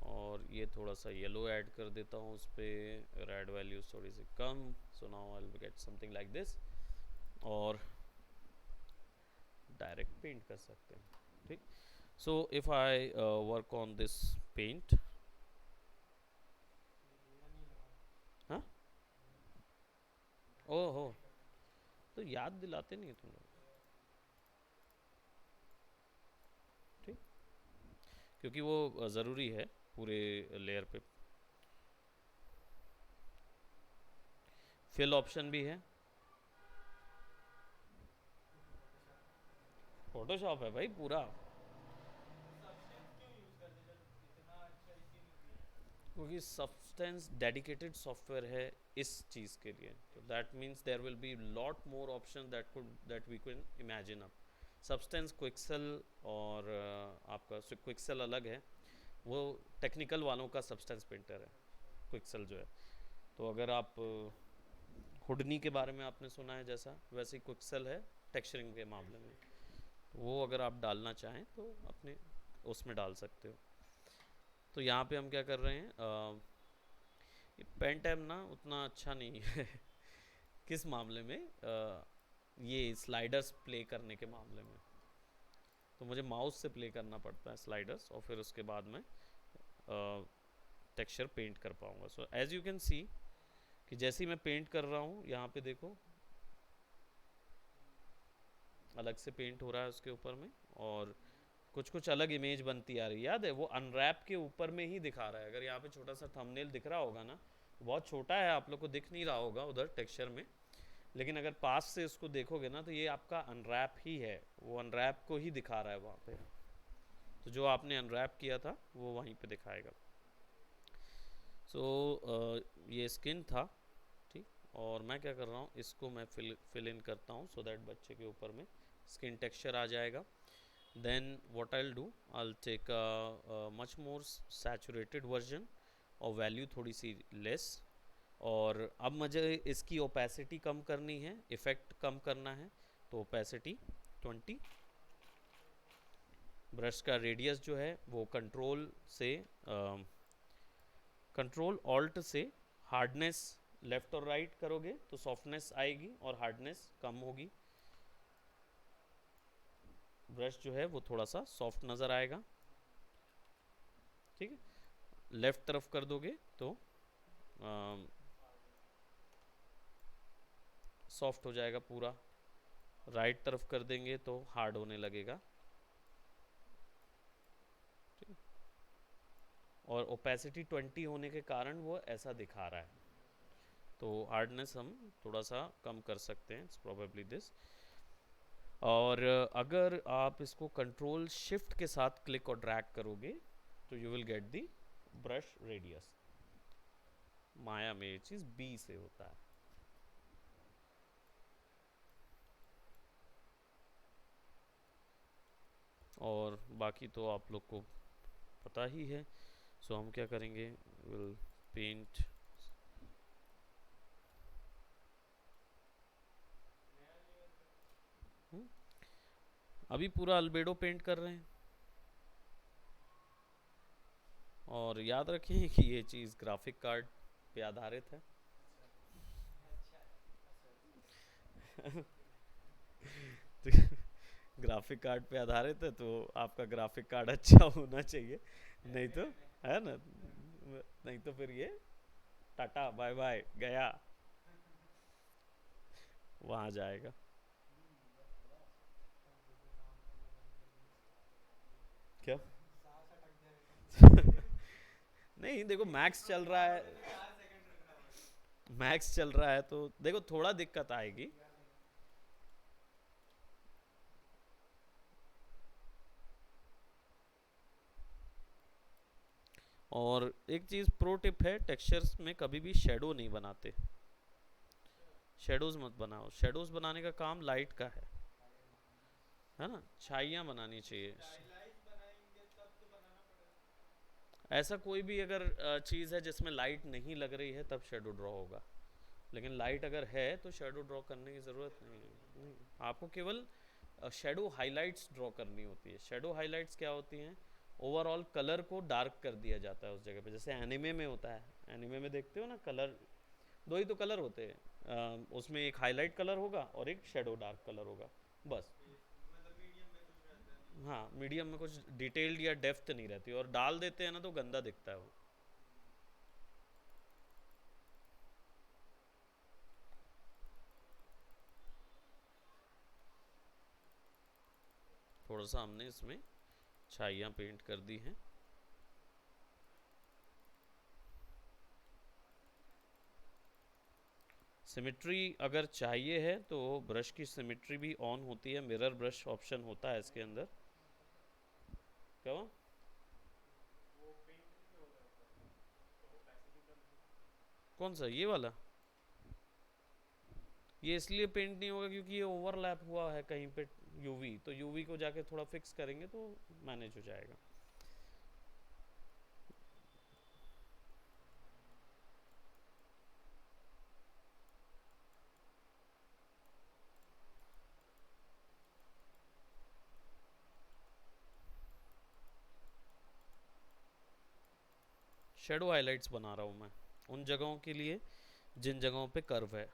और ये थोड़ा सा येलो ऐड कर देता हूँ उस पर, रेड वैल्यू थोड़ी सी कम। So now I will get something like this, और डायरेक्ट पेंट कर सकते हैं, ठीक। So if I work on this paint, हाँ, ओहो, तो याद दिलाते नहीं तुम लोग, ठीक, क्योंकि वो ज़रूरी है पूरे लेयर पे। फिल ऑप्शन भी है, फोटोशॉप है भाई पूरा, क्योंकि सब्सटेंस डेडिकेटेड सॉफ्टवेयर है इस चीज़ के लिए। तो that means there will be lot more option that we can imagine up. Substance Quixel और आपका क्विक्सेल अलग है, वो टेक्निकल वालों का सब्सटेंस पेंटर है क्विक्सेल जो है। तो अगर आप हुडनी के बारे में आपने सुना है जैसा, वैसे ही क्विक्सेल है टेक्सचरिंग के मामले में। तो वो अगर आप डालना चाहें तो अपने उसमें डाल सकते हो। तो यहाँ पे हम क्या कर रहे हैं, ये पेन टैब ना उतना अच्छा नहीं है किस मामले में, ये स्लाइडर्स प्ले करने के मामले में। तो मुझे माउस से प्ले करना पड़ता है स्लाइडर्स, और फिर उसके बाद में टेक्सचर पेंट कर पाऊँगा। So as you can see कि जैसे ही मैं पेंट कर रहा हूँ, यहाँ पे देखो अलग से पेंट हो रहा है उसके ऊपर में, और कुछ कुछ अलग इमेज बनती आ रही है। याद है वो अनरैप के ऊपर में ही दिखा रहा है। अगर यहाँ पे छोटा सा थंबनेल दिख रहा होगा ना, बहुत छोटा है, आप लोग को दिख नहीं रहा होगा उधर टेक्सचर में, लेकिन अगर पास से इसको देखोगे ना तो ये आपका अनरैप ही है, वो अनरैप को ही दिखा रहा है वहाँ पे। तो जो आपने अनरैप किया था वो वहीं पे दिखाएगा। सो ये स्किन था, ठीक। और मैं क्या कर रहा हूँ, इसको मैं फिल इन करता हूँ सो दैट बच्चे के ऊपर में स्किन टेक्सचर आ जाएगा। then what I'll do, I'll take a much more saturated version और वैल्यू थोड़ी सी लेस। और अब मुझे इसकी ओपेसिटी कम करनी है, इफ़ेक्ट कम करना है, तो ओपेसिटी 20। ब्रश का रेडियस जो है वो कंट्रोल ऑल्ट से हार्डनेस लेफ़्ट और राइट करोगे तो सॉफ्टनेस आएगी और हार्डनेस कम होगी। ब्रश जो है वो थोड़ा सा सॉफ्ट नज़र आएगा, ठीक है। लेफ़्ट तरफ कर दोगे तो सॉफ्ट हो जाएगा पूरा, राइट तरफ कर देंगे तो हार्ड होने लगेगा, ठीक। और ओपेसिटी 20 होने के कारण वो ऐसा दिखा रहा है, तो हार्डनेस हम थोड़ा सा कम कर सकते हैं, इट्स प्रोबेबली दिस। और अगर आप इसको कंट्रोल शिफ्ट के साथ क्लिक और ड्रैग करोगे तो you will get the brush radius. Maya में ये चीज़ बी से होता है। और बाकी तो आप लोग को पता ही है। सो हम क्या करेंगे, विल पेंट, अभी पूरा अल्बेडो पेंट कर रहे हैं। और याद रखें कि ये चीज़ ग्राफिक कार्ड पे आधारित है ग्राफिक कार्ड पे आधारित है, तो आपका ग्राफिक कार्ड अच्छा होना चाहिए, नहीं तो, है ना, नहीं तो फिर ये टाटा बाय बाय गया, वहाँ जाएगा। क्या नहीं देखो मैक्स चल रहा है, मैक्स चल रहा है तो देखो थोड़ा दिक्कत आएगी। और एक चीज़ प्रो टिप है, टेक्सचर्स में कभी भी शेडो नहीं बनाते, शेडोज मत बनाओ। शेडोज बनाने का काम लाइट का है ना, छाइयाँ बनानी चाहिए। ऐसा कोई भी अगर चीज़ है जिसमें लाइट नहीं लग रही है तब शेडो ड्रॉ होगा, लेकिन लाइट अगर है तो शेडो ड्रॉ करने की ज़रूरत नहीं है। नहीं, आपको केवल शेडो हाइलाइट्स ड्रॉ करनी होती है। शेडो हाइलाइट्स क्या होती हैं, ओवरऑल कलर को डार्क कर दिया जाता है उस जगह पे, जैसे एनिमे में होता है। एनिमे में देखते हो ना, कलर दो ही तो कलर होते हैं, उसमें एक हाईलाइट कलर होगा और एक शेडो डार्क कलर होगा, बस। हाँ, मीडियम में कुछ डिटेल्ड या डेप्थ नहीं रहती, और डाल देते हैं ना तो गंदा दिखता है वो। थोड़ा सा हमने इसमें छाइयाँ पेंट कर दी हैं। सिमेट्री अगर चाहिए है तो ब्रश की सिमेट्री भी ऑन होती है, मिरर ब्रश ऑप्शन होता है इसके अंदर। क्या हुआ? कौन सा, ये वाला? ये इसलिए पेंट नहीं होगा क्योंकि ये ओवरलैप हुआ है कहीं पे यूवी, तो यूवी को जाके थोड़ा फिक्स करेंगे तो मैनेज हो जाएगा। शेडो हाइलाइट्स बना रहा हूँ मैं उन जगहों के लिए जिन जगहों पे कर्व है।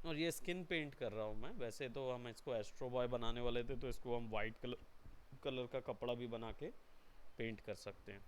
और ये स्किन पेंट कर रहा हूँ मैं, वैसे तो हम इसको एस्ट्रो बॉय बनाने वाले थे, तो इसको हम वाइट कलर कलर का कपड़ा भी बना के पेंट कर सकते हैं।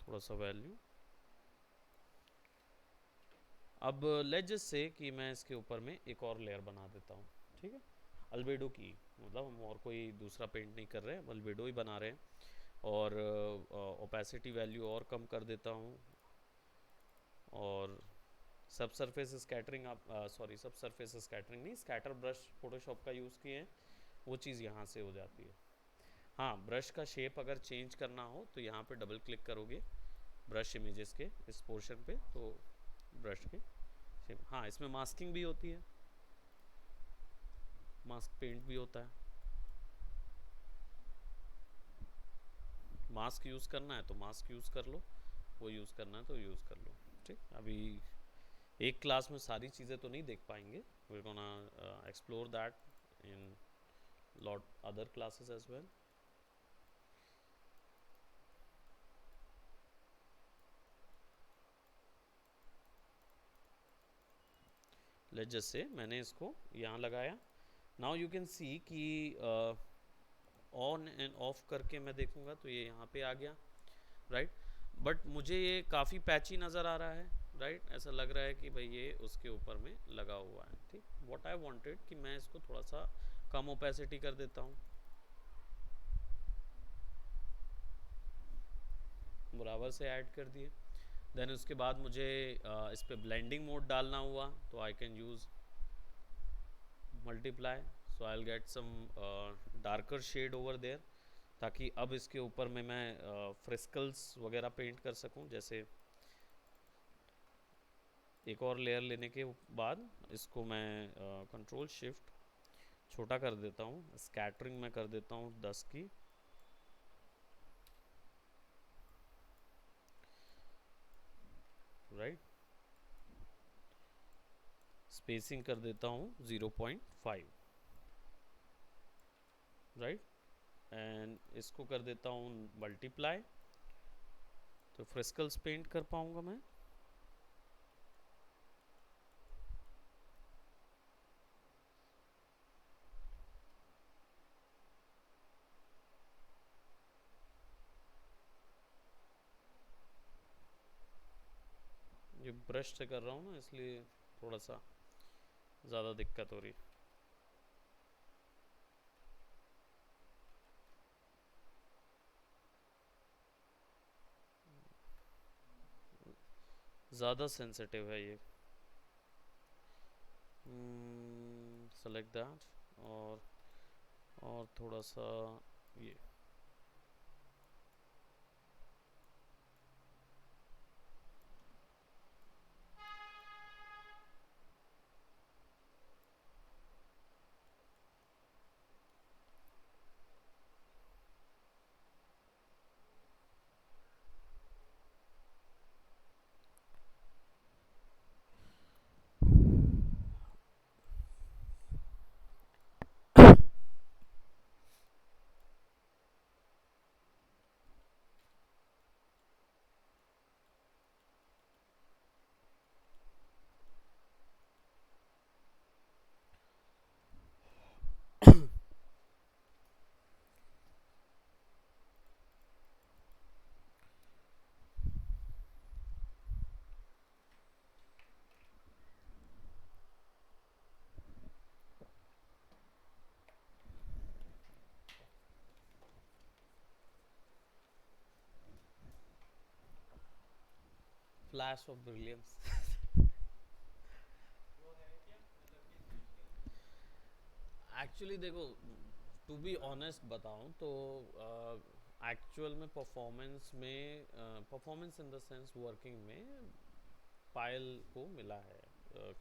थोड़ा सा वैल्यू। अब लेट्स जस्ट से कि मैं इसके ऊपर में एक और लेयर बना देता हूँ, ठीक है, अल्बेडो की, मतलब हम और कोई दूसरा पेंट नहीं कर रहे हैं, अल्बेडो ही बना रहे हैं। और ओपेसिटी वैल्यू और कम कर देता हूँ, और सब सरफेस स्कैटरिंग, आप सॉरी सब सरफेस स्कैटरिंग नहीं, स्कैटर ब्रश फोटोशॉप का यूज़ किए हैं, वो चीज़ यहाँ से हो जाती है। हाँ, ब्रश का शेप अगर चेंज करना हो तो यहाँ पे डबल क्लिक करोगे ब्रश इमेजेस के इस पोर्शन पे, तो ब्रश के शेप, हाँ इसमें मास्किंग भी होती है, मास्क पेंट भी होता है। मास्क यूज़ करना है तो मास्क यूज़ कर लो, वो यूज़ करना है तो यूज़ कर लो। ठीक, अभी एक क्लास में सारी चीज़ें तो नहीं देख पाएंगे, we gonna explore that in lot other classes as well. Let's just say मैंने इसको यहाँ लगाया, नाउ यू कैन सी कि ऑन एंड ऑफ करके मैं देखूंगा तो ये यहाँ पे आ गया, राइट। बट मुझे ये काफ़ी पैची नज़र आ रहा है, राइट। ऐसा लग रहा है कि भाई ये उसके ऊपर में लगा हुआ है, ठीक। व्हाट आई वांटेड कि मैं इसको थोड़ा सा कम ओपेसिटी कर देता हूँ, बराबर से ऐड कर दिए। देन उसके बाद मुझे इस पर ब्लेंडिंग मोड डालना हुआ, तो I can use multiply, so I will get some darker shade over there, ताकि अब इसके ऊपर में मैं फ्रिस्कल्स वगैरह पेंट कर सकूं। जैसे एक और लेयर लेने के बाद इसको मैं कंट्रोल शिफ्ट छोटा कर देता हूँ, स्कैटरिंग में कर देता हूँ 10 की, राइट। स्पेसिंग कर देता हूँ 0.5, राइट। एंड इसको कर देता हूँ मल्टीप्लाई, तो फ्रिस्कल्स पेंट कर पाऊँगा मैं। ये ब्रश से कर रहा हूँ ना, इसलिए थोड़ा सा ज़्यादा दिक्कत हो रही। ज़्यादा सेंसिटिव है ये, सेलेक्ट दैट, और और थोड़ा सा ये फ्लैश ऑफ ब्रिलियंस। एक्चुअली देखो, टू बी ऑनेस्ट बताऊं तो एक्चुअल में performance in the sense working में पायल को मिला है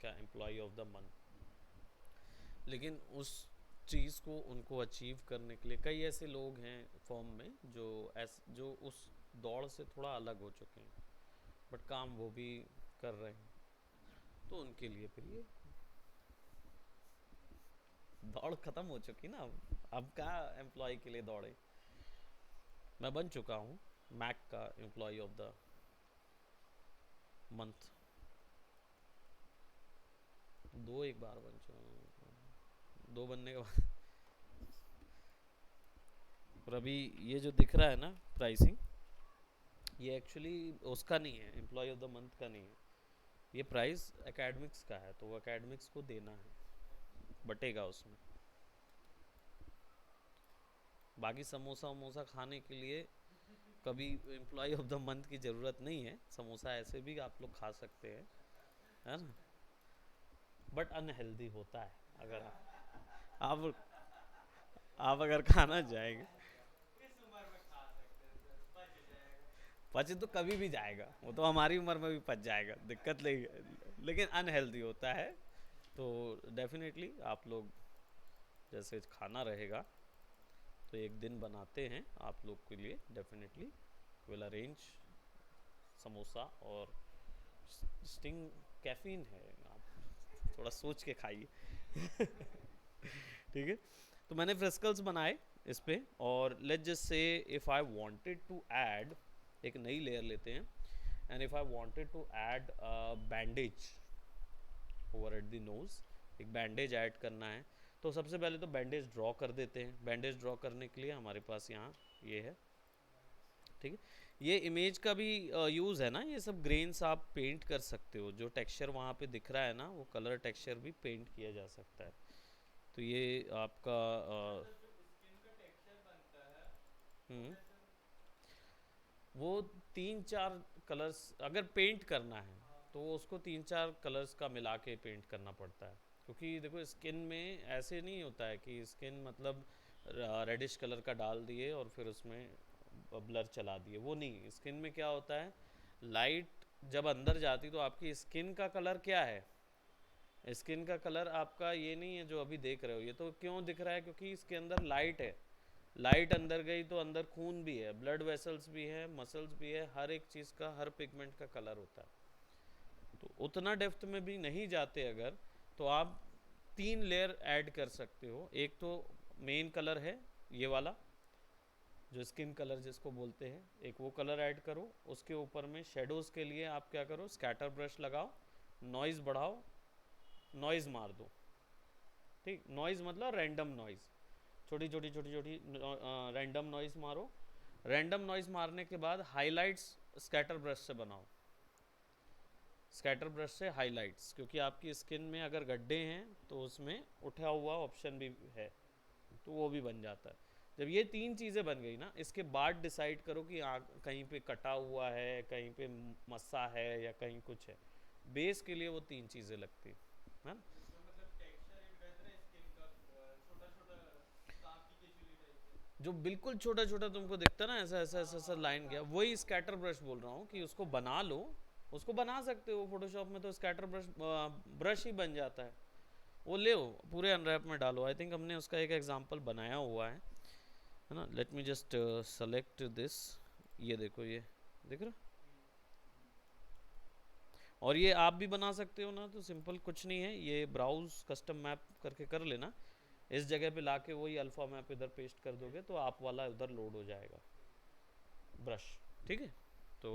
क्या एम्प्लॉय ऑफ द मंथ। लेकिन उस चीज़ को उनको अचीव करने के लिए कई ऐसे लोग हैं फॉर्म में जो उस दौड़ से थोड़ा अलग हो चुके हैं, बट काम वो भी कर रहे हैं। तो उनके लिए फिर ये दौड़ खत्म हो चुकी ना। अब क्या एम्प्लॉय के लिए दौड़े। मैं बन चुका हूँ मैक का एम्प्लॉय ऑफ द मंथ। दो एक बार बन चुका हूँ, दो बनने के बाद। और अभी ये जो दिख रहा है ना प्राइसिंग, ये एक्चुअली उसका नहीं है, एम्प्लॉय ऑफ द मंथ का नहीं है। ये प्राइस एकेडमिक्स का है, तो वो एकेडमिक्स को देना है, बटेगा उसमें। बाकी समोसा वमोसा खाने के लिए कभी एम्प्लॉय ऑफ द मंथ की ज़रूरत नहीं है। समोसा ऐसे भी आप लोग खा सकते हैं, है ना। बट अनहेल्दी होता है अगर आप अगर खाना चाहेंगे। पच तो कभी भी जाएगा, वो तो हमारी उम्र में भी पच जाएगा, दिक्कत नहीं है। लेकिन अनहेल्दी होता है। तो डेफिनेटली आप लोग जैसे खाना रहेगा तो एक दिन बनाते हैं आप लोग के लिए। डेफिनेटली विल अरेंज समोसा और स्टिंग। कैफीन है, आप थोड़ा सोच के खाइए। ठीक है। तो मैंने फ्रेस्कल्स बनाए इस पे। और let just say if I wanted to add, एक नई लेयर लेते हैं, and if I wanted to add bandage over at the nose, एक बैंडेज ऐड करना है। तो सबसे पहले तो बैंडेज ड्रॉ कर देते हैं। बैंडेज ड्रॉ करने के लिए हमारे पास यहाँ ये है, ठीक है। ये इमेज का भी यूज़ है ना, ये सब ग्रेन्स आप पेंट कर सकते हो। जो टेक्सचर वहाँ पे दिख रहा है ना, वो कलर टेक्सचर भी पेंट किया जा सकता है। तो ये आपका हम्म, वो तीन चार कलर्स अगर पेंट करना है तो उसको तीन चार कलर्स का मिला के पेंट करना पड़ता है। क्योंकि देखो स्किन में ऐसे नहीं होता है कि स्किन मतलब रेडिश कलर का डाल दिए और फिर उसमें ब्लर चला दिए, वो नहीं। स्किन में क्या होता है, लाइट जब अंदर जाती तो आपकी स्किन का कलर क्या है, स्किन का कलर आपका ये नहीं है जो अभी देख रहे हो। ये तो क्यों दिख रहा है, क्योंकि इसके अंदर लाइट है। लाइट अंदर गई तो अंदर खून भी है, ब्लड वेसल्स भी है, मसल्स भी है, हर एक चीज़ का, हर पिगमेंट का कलर होता है। तो उतना डेप्थ में भी नहीं जाते अगर, तो आप तीन लेयर ऐड कर सकते हो। एक तो मेन कलर है ये वाला, जो स्किन कलर जिसको बोलते हैं, एक वो कलर ऐड करो। उसके ऊपर में शेडोज़ के लिए आप क्या करो, स्कैटर ब्रश लगाओ, नॉइज़ बढ़ाओ, नॉइज़ मार दो। ठीक, नॉइज़ मतलब रैंडम नॉइज़, छोटी छोटी छोटी छोटी रैंडम नॉइज़ मारो। रैंडम नॉइज़ मारने के बाद हाइलाइट्स स्कैटर ब्रश से बनाओ। स्कैटर ब्रश से हाइलाइट्स, क्योंकि आपकी स्किन में अगर गड्ढे हैं तो उसमें उठा हुआ ऑप्शन भी है, तो वो भी बन जाता है। जब ये तीन चीज़ें बन गई ना, इसके बाद डिसाइड करो कि कहीं पे कटा हुआ है, कहीं पे मस्सा है, या कहीं कुछ है। बेस के लिए वो तीन चीज़ें लगती है ना। जो बिल्कुल छोटा छोटा तुमको दिखता है ना, ऐसा ऐसा ऐसा ऐसा लाइन गया, वही स्कैटर ब्रश बोल रहा हूँ कि उसको बना लो। उसको बना सकते हो फोटोशॉप में, तो स्कैटर ब्रश ब्रश ही बन जाता है। वो ले पूरे अनरैप में डालो। आई थिंक हमने उसका एक एग्जांपल बनाया हुआ है ना। Late me just select this. ये देखो, ये देख रहा। और ये आप भी बना सकते हो ना, तो सिंपल कुछ नहीं है, ये ब्राउज कस्टम मैप करके कर लेना। इस जगह पे लाके वही अल्फा मैप इधर पेस्ट कर दोगे तो आप वाला उधर लोड हो जाएगा ब्रश। ठीक है, तो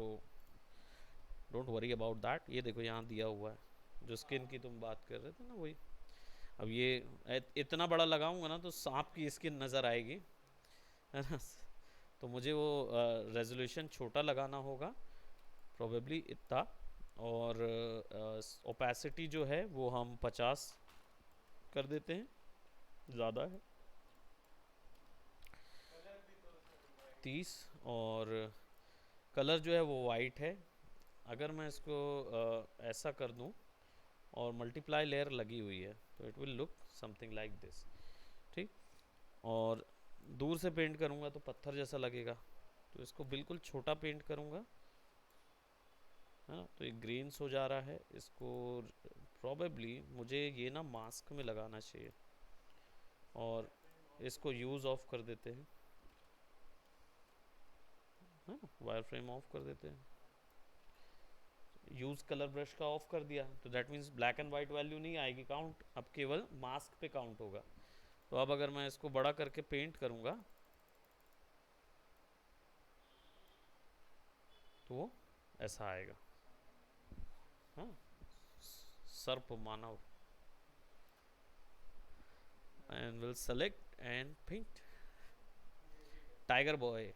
डोंट वरी अबाउट दैट। ये देखो यहाँ दिया हुआ है जो स्किन की तुम बात कर रहे थे ना, वही। अब ये इतना बड़ा लगाऊंगा ना तो सांप की स्किन नज़र आएगी, है ना। तो मुझे वो रेजोल्यूशन छोटा लगाना होगा, प्रोबेबली इतना। और ओपेसिटी जो है वो हम 50 कर देते हैं, ज़्यादा है 30। और कलर जो है वो वाइट है। अगर मैं इसको ऐसा कर दूं और मल्टीप्लाई लेयर लगी हुई है तो it will look something like this. ठीक। और दूर से पेंट करूंगा तो पत्थर जैसा लगेगा, तो इसको बिल्कुल छोटा पेंट करूंगा, है ना। तो ये ग्रीन्स हो जा रहा है। इसको प्रॉबेबली मुझे ये ना मास्क में लगाना चाहिए, और इसको यूज़ ऑफ कर देते हैं, है ना। वायर फ्रेम ऑफ कर देते हैं, यूज़ कलर ब्रश का ऑफ कर दिया, तो that means black and white value नहीं आएगी काउंट, अब केवल मास्क पे काउंट होगा। तो अब अगर मैं इसको बड़ा करके पेंट करूँगा तो वो ऐसा आएगा, हाँ। सर्प मानव। And will select and paint tiger boy.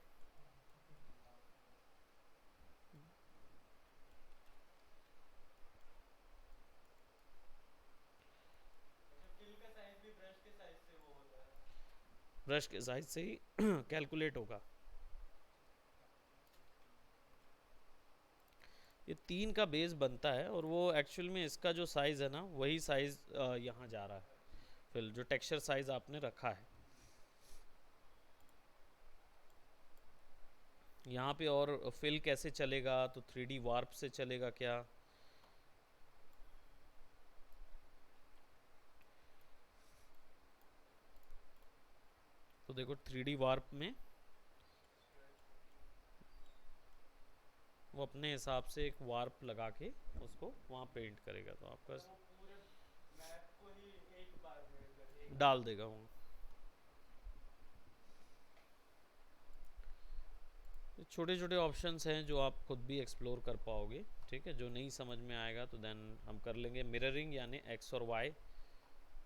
Brush के साइज से ही कैलकुलेट होगा। ये 3 का बेस बनता है, और वो एक्चुअल में इसका जो साइज़ है ना वही साइज़ यहाँ जा रहा है, फिर जो टेक्सचर साइज़ आपने रखा है यहाँ पे। और फिल कैसे चलेगा, तो 3D वार्प से चलेगा क्या? तो देखो 3D वार्प में वो अपने हिसाब से एक वार्प लगा के उसको वहाँ पेंट करेगा, तो आपका पूरे मैप को ही एक बार में डाल देगा वो। छोटे छोटे ऑप्शंस हैं जो आप खुद भी एक्सप्लोर कर पाओगे। ठीक है, जो नहीं समझ में आएगा तो देन हम कर लेंगे मिररिंग, यानी एक्स और वाई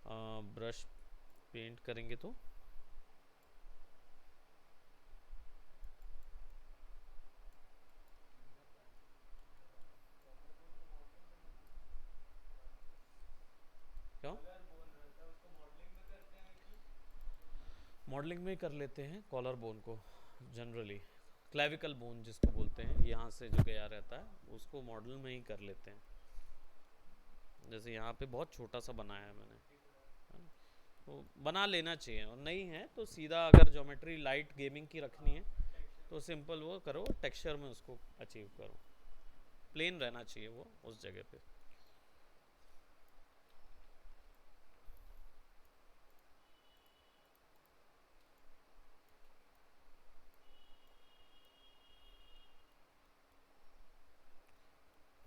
ब्रश पेंट करेंगे तो क्या मॉडलिंग में कर लेते हैं कॉलर बोन को। जनरली क्लेविकल बोन जिसको बोलते हैं, यहाँ से जो गया रहता है उसको मॉडल में ही कर लेते हैं। जैसे यहाँ पे बहुत छोटा सा बनाया है मैंने, है ना? तो बना लेना चाहिए, और नहीं है तो सीधा अगर ज्योमेट्री लाइट गेमिंग की रखनी है तो सिंपल वो करो, टेक्सचर में उसको अचीव करो, प्लेन रहना चाहिए वो उस जगह पे।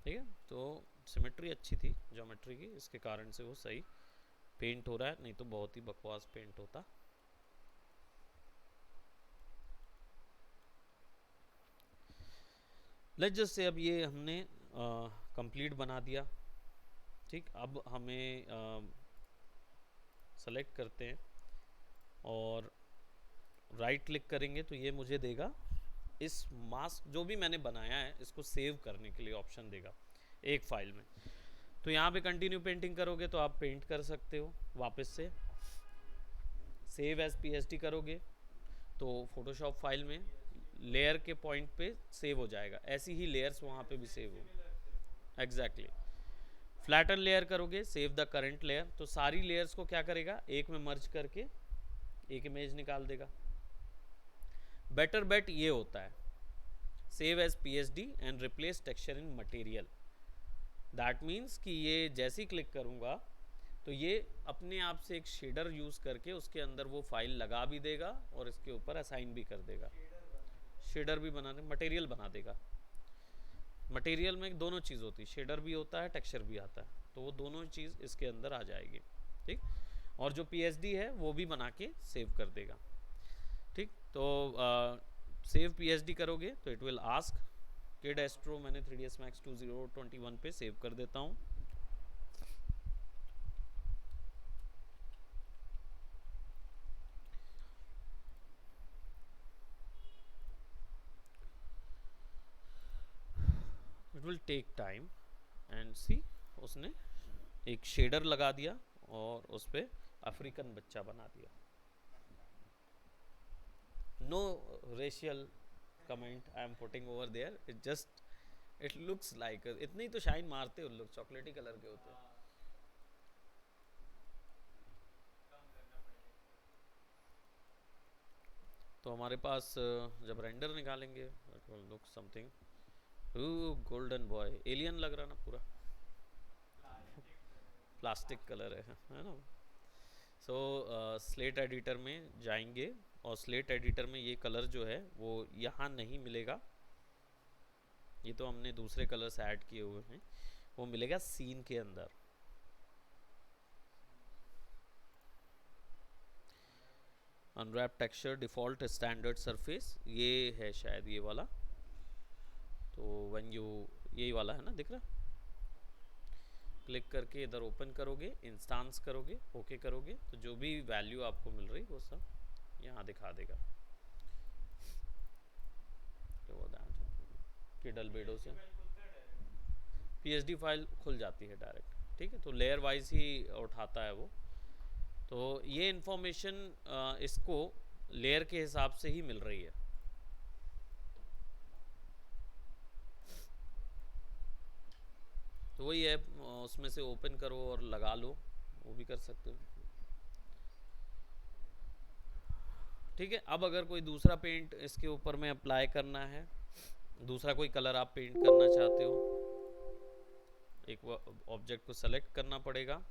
ठीक है, तो सिमेट्री अच्छी थी ज्योमेट्री की, इसके कारण से वो सही पेंट हो रहा है, नहीं तो बहुत ही बकवास पेंट होता। लेट्स जस्ट से अब ये हमने कंप्लीट बना दिया। ठीक, अब हमें सेलेक्ट करते हैं और राइट क्लिक करेंगे तो ये मुझे देगा इस मास्क जो भी मैंने बनाया है इसको सेव करने के लिए ऑप्शन देगा एक फाइल में। तो यहाँ पे कंटिन्यू पेंटिंग करोगे तो आप पेंट कर सकते हो वापस से। सेव एज पीएसडी करोगे तो फोटोशॉप फाइल में लेयर के पॉइंट पे सेव हो जाएगा, ऐसी ही लेयर्स वहाँ पे भी सेव हो। एग्जैक्टली। फ्लैटन लेयर करोगे सेव द करंट लेयर, तो सारी लेयर्स को क्या करेगा एक में मर्ज करके एक इमेज निकाल देगा। बेटर बेट ये होता है, save as PSD and replace texture in material. That means कि ये जैसे ही क्लिक करूँगा तो ये अपने आप से एक शेडर यूज़ करके उसके अंदर वो फाइल लगा भी देगा और इसके ऊपर असाइन भी कर देगा। शेडर भी बना दे, मटेरियल बना देगा। मटेरियल में दोनों चीज़ होती है, शेडर भी होता है, टेक्सचर भी आता है, तो वो दोनों चीज़ इसके अंदर आ जाएगी। ठीक, और जो PSD है वो भी बना के सेव कर देगा। ठीक, तो सेव PSD करोगे तो इट विल आस्क किड एस्ट्रो, मैंने 3ds Max 2021 पे सेव कर देता हूँ। It will take time and see, उसने एक शेडर लगा दिया और उस पर अफ्रीकन बच्चा बना दिया। No racial comment I am putting over there, it just it looks like, इतने ही तो शाइन मारते उन लोग, चॉकलेटी कलर के होते हैं। तो हमारे पास जब रेंडर निकालेंगे it will look something, golden boy alien लग रहा ना पूरा, प्लास्टिक कलर है ना। सो स्लेट एडिटर में जाएंगे और स्लेट एडिटर में ये कलर जो है वो यहाँ नहीं मिलेगा, ये तो हमने दूसरे कलर्स ऐड किए हुए हैं, वो मिलेगा सीन के अंदर। Unwrap texture default standard surface, ये है शायद ये वाला, तो व्हेन यू, यही वाला है ना, दिख रहा, क्लिक करके इधर ओपन करोगे, इंस्टांस करोगे, ओके करोगे, तो जो भी वैल्यू आपको मिल रही वो सब यहाँ दिखा देगा। किड अल्बेडो से PSD फाइल खुल जाती है डायरेक्ट। ठीक है, तो लेयर वाइज ही उठाता है वो, तो ये इंफॉर्मेशन इसको लेयर के हिसाब से ही मिल रही है। तो वही है, उसमें से ओपन करो और लगा लो, वो भी कर सकते हो। ठीक है, अब अगर कोई दूसरा पेंट इसके ऊपर में अप्लाई करना है, दूसरा कोई कलर आप पेंट करना चाहते हो, एक ऑब्जेक्ट को सेलेक्ट करना पड़ेगा।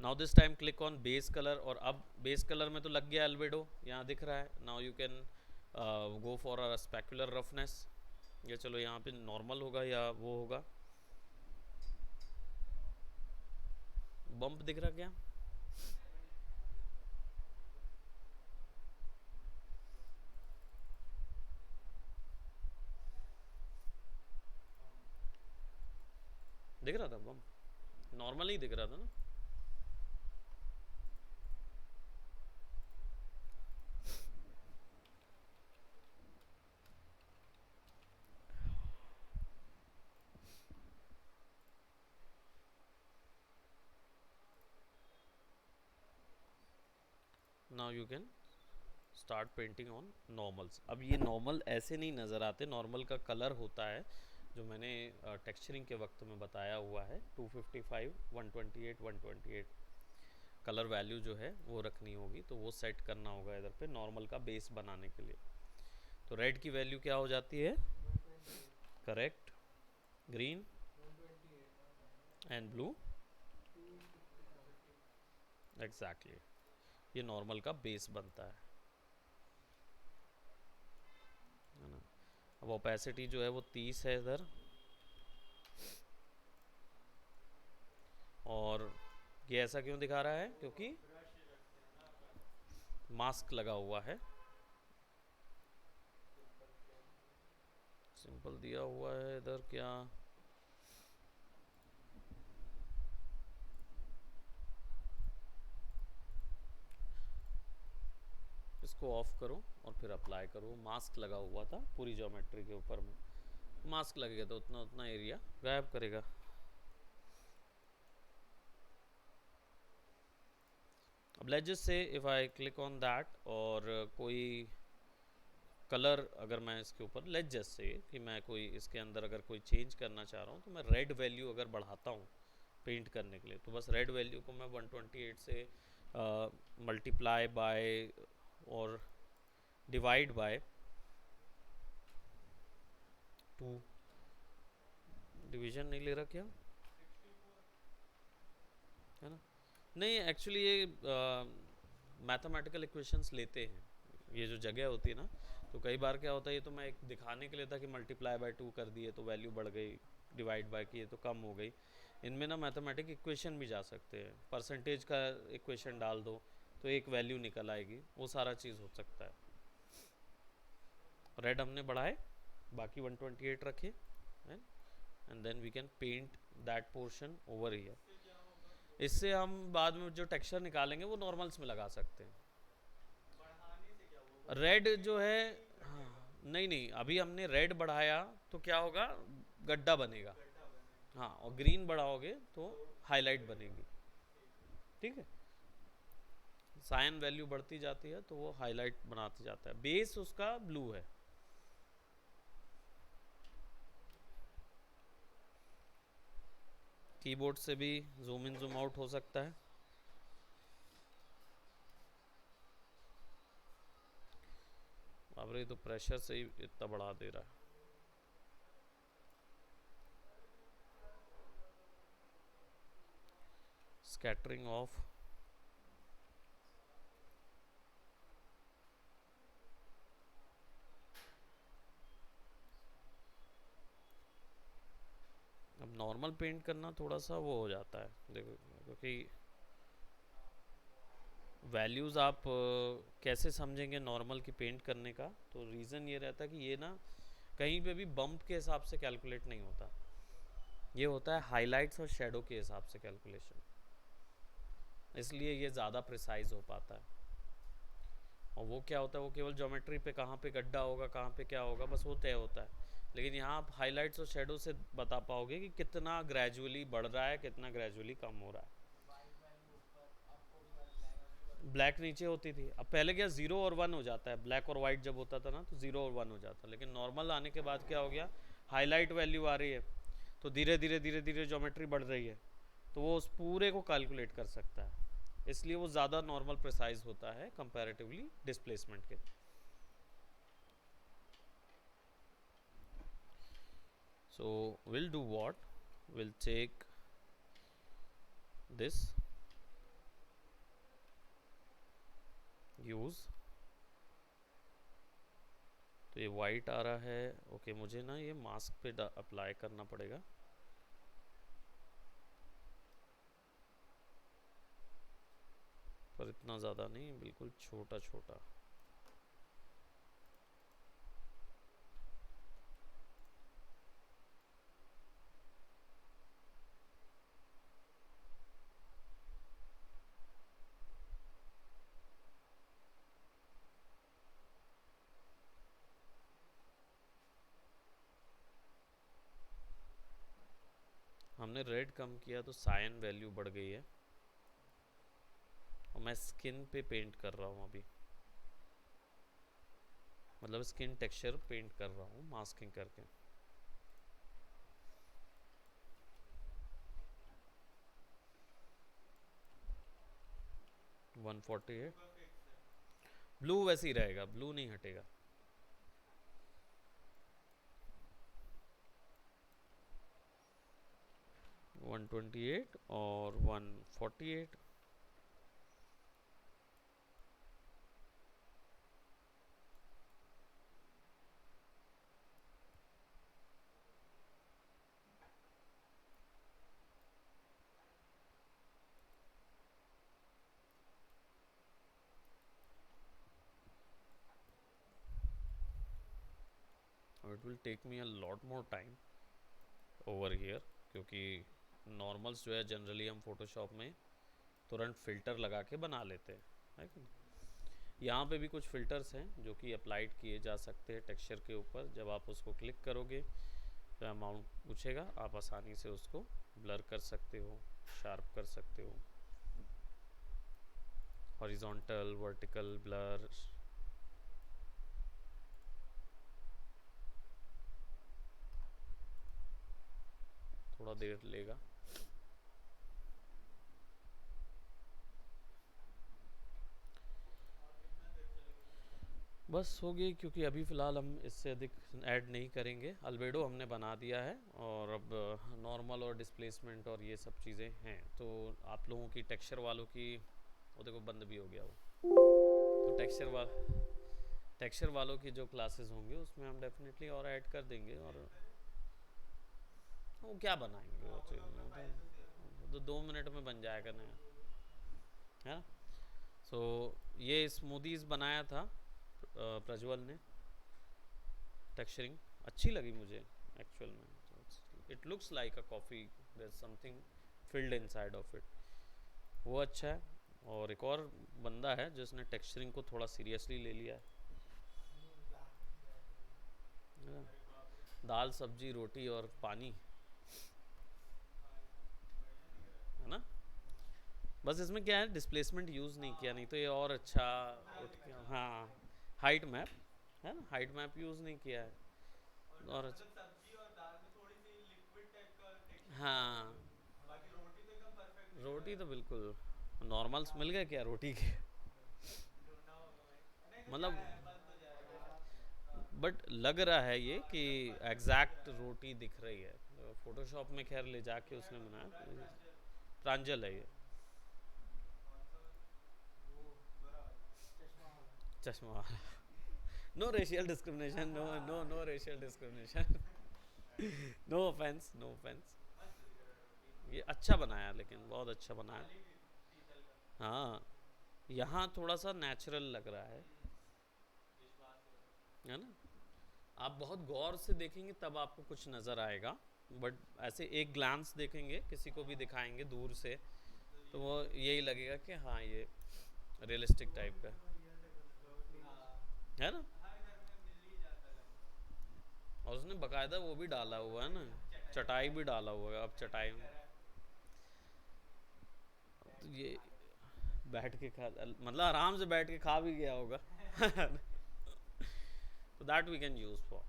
Now this time click on base colour, और अब बेस कलर में तो लग गया अल्बेडो, यहाँ दिख रहा है। Now you can go for a specular roughness, या चलो यहाँ पे नॉर्मल होगा या वो होगा, बम्प दिख रहा क्या? दिख रहा था बम्प, नॉर्मल ही दिख रहा था ना। Now you can start painting on normals. अब ये नॉर्मल ऐसे नहीं नज़र आते, नॉर्मल का कलर होता है जो मैंने टेक्सचरिंग के वक्त में बताया हुआ है, 255, 128, 128 कलर वैल्यू जो है वो रखनी होगी, तो वो सेट करना होगा इधर पे नॉर्मल का बेस बनाने के लिए। तो रेड की वैल्यू क्या हो जाती है? Correct. Green and blue, exactly, ये नॉर्मल का बेस बनता है ना। अब ओपेसिटी जो है वो 30 है इधर, और ये ऐसा क्यों दिखा रहा है? क्योंकि मास्क लगा हुआ है, सिंपल दिया हुआ है इधर क्या, इसको ऑफ करो और फिर अप्लाई करो। मास्क लगा हुआ था पूरी ज्योमेट्री के ऊपर में, मास्क लगेगा तो उतना उतना एरिया गायब करेगा। अब let's just say if I click on that, और कोई कलर अगर मैं इसके ऊपर, लेट्स जस्ट से कि मैं कोई इसके अंदर अगर कोई चेंज करना चाह रहा हूँ, तो मैं रेड वैल्यू अगर बढ़ाता हूँ पेंट करने के लिए, तो बस रेड वैल्यू को मैं 128 से मल्टीप्लाई बाय और डिवाइड बाय 2 डिवीजन नहीं ले रहा क्या, है ना? नहीं, एक्चुअली ये मैथमेटिकल इक्वेशंस लेते हैं, ये जो जगह होती है ना, तो कई बार क्या होता है, ये तो मैं एक दिखाने के लिए था कि मल्टीप्लाई बाय 2 कर दिए तो वैल्यू बढ़ गई, डिवाइड बाय किए तो कम हो गई। इनमें ना मैथमेटिक इक्वेशन भी जा सकते हैं, परसेंटेज का इक्वेशन डाल दो तो एक वैल्यू निकल आएगी, वो सारा चीज़ हो सकता है। रेड हमने बढ़ाए, बाकी 128 रखे, and then we can paint that portion over here. इससे हम बाद में जो टेक्सचर निकालेंगे वो नॉर्मल्स में लगा सकते हैं। बढ़ाने से क्या होगा? रेड जो है, हाँ, नहीं नहीं, अभी हमने रेड बढ़ाया तो क्या होगा, गड्ढा बनेगा। गड्ढा बनेगा। हाँ, और ग्रीन बढ़ाओगे तो हाईलाइट बनेगी। ठीक है, साइन वैल्यू बढ़ती जाती है तो वो हाईलाइट बनाते जाता है। बेस उसका ब्लू है। कीबोर्ड से भी जूम इन जूम आउट हो सकता है। अब ये तो प्रेशर से ही इतना बढ़ा दे रहा है। स्कैटरिंग ऑफ, अब नॉर्मल पेंट करना थोड़ा सा वो हो जाता है, देखो, क्योंकि वैल्यूज़ आप कैसे समझेंगे नॉर्मल की पेंट करने का, तो रीज़न ये रहता है कि ये ना कहीं पे भी बम्प के हिसाब से कैलकुलेट नहीं होता, ये होता है हाइलाइट्स और शेडो के हिसाब से कैलकुलेशन, इसलिए ये ज़्यादा प्रिसाइज हो पाता है। और वो क्या होता है, वो केवल ज्योमेट्री पे कहाँ पे गड्ढा होगा, कहाँ पे क्या होगा, बस वो तय होता है। लेकिन यहाँ आप हाइलाइट्स और शेडो से बता पाओगे कि कितना ग्रेजुअली बढ़ रहा है, कितना ग्रेजुअली कम हो रहा है। वाइट वैल्यू ऊपर, अब थोड़ी बार ब्लैक वैल्यू। ब्लैक नीचे होती थी, अब पहले क्या 0 और 1 हो जाता है, ब्लैक और वाइट जब होता था ना तो 0 और 1 हो जाता, लेकिन नॉर्मल आने के बाद क्या हो गया, हाईलाइट वैल्यू आ रही है, तो धीरे धीरे धीरे धीरे ज्योमेट्री बढ़ रही है, तो वो उस पूरे को कैलकुलेट कर सकता है, इसलिए वो ज़्यादा नॉर्मल प्रिसाइज होता है कंपैरेटिवली डिस्प्लेसमेंट के। So we'll do what, we'll take this, use, तो ये वाइट आ रहा है, ओके, मुझे ना ये मास्क पे अप्लाई करना पड़ेगा। पर इतना ज़्यादा नहीं, बिल्कुल छोटा छोटा। हमने रेड कम किया तो साइन वैल्यू बढ़ गई है, और मैं स्किन पे पेंट कर रहा हूँ अभी, मतलब स्किन टेक्सचर पेंट कर रहा हूँ मास्किंग करके। ब्लू 148, का फिक्स है। ब्लू वैसे ही रहेगा, ब्लू नहीं हटेगा। 128 और 148, it will take me a lot more time over here, क्योंकि नॉर्मल्स जो है जनरली हम फोटोशॉप में तुरंत फिल्टर लगा के बना लेते हैं, है कि नहीं। यहाँ पे भी कुछ फिल्टर्स हैं जो कि अप्लाइड किए जा सकते हैं टेक्सचर के ऊपर, जब आप उसको क्लिक करोगे तो अमाउंट पूछेगा, आप आसानी से उसको ब्लर कर सकते हो, शार्प कर सकते हो, हॉरिजॉन्टल, वर्टिकल ब्लर। थोड़ा देर लेगा। और कितना देर चलेगा? बस हो गई, क्योंकि अभी फ़िलहाल हम इससे अधिक ऐड नहीं करेंगे। अल्बेडो हमने बना दिया है और अब नॉर्मल और डिस्प्लेसमेंट और ये सब चीज़ें हैं। तो आप लोगों की टेक्सचर वालों की, वो देखो बंद भी हो गया वो, तो टेक्सचर वालों की जो क्लासेस होंगे उसमें हम डेफिनेटली और ऐड कर देंगे। और वो क्या बनाएंगे वो चीज़, वो तो 2 मिनट में बन जाएगा ना, है ना। सो ये स्मूदीज़ बनाया था प्रज्वल ने, टेक्सचरिंग अच्छी लगी मुझे एक्चुअल में। It looks like a coffee, there something filled inside of it, वो अच्छा है। और एक और बंदा है जिसने टेक्सचरिंग को थोड़ा सीरियसली ले लिया है ना? दाल सब्जी रोटी और पानी, है ना। बस इसमें क्या है, डिस्प्लेसमेंट यूज़ नहीं किया, नहीं तो ये और अच्छा उठ के, हाँ, हाइट मैप, है ना, हाइट मैप यूज़ नहीं किया है और और मतलब सब्जी और दाल में थोड़ी सी लिक्विड टाइप का टेक्सचर दिख रहा हाँ, है, बाकी रोटी तो एकदम परफेक्ट दिख रहा रोटी है। तो बिल्कुल नॉर्मल्स मिल गए क्या रोटी के। ढूंढना होगा भाई, नहीं तो क्या मतलब है, बन तो जाएगा। बट लग रहा है ये हाँ कि एकदम परफेक्ट दिख एग्जैक्ट रहा है। रोटी दिख रही है। फोटोशॉप में खैर ले जाके क्या उसने नाम बोल रहा है, बनाया। प्रांजल? प्रांजल है ये। कौन सा वाला? वो गोरा वाला, चश्मा वाला। चश्मा वाला। No racial discrimination, no no no racial discrimination. No offence, no offence. मस्त दिख रहा है रोटी। ये अच्छा बनाया, लेकिन बहुत अच्छा बनाया। थाली भी पीतल का। हाँ, यहाँ थोड़ा सा नेचुरल लग रहा विश्वास है भाई। है ना। आप बहुत गौर से देखेंगे तब आपको कुछ नज़र आएगा, बट ऐसे एक ग्लांस देखेंगे, किसी को भी दिखाएंगे दूर से, तो तो ये वो लगेगा यही कि लगेगा कि हाँ ये रियलिस्टिक टाइप का रोटी, हाँ है ना। हर घर में मिल ही जाता लगभग। और उसने बकायदा वो भी डाला हुआ है ना, चटाई चटाई भी डाला हुआ है। अब चटाई की में तरह तो बैठ के ये खा लो। बैठ के खा, मतलब आराम से बैठ के खा भी गया होगा। तो that we can use for,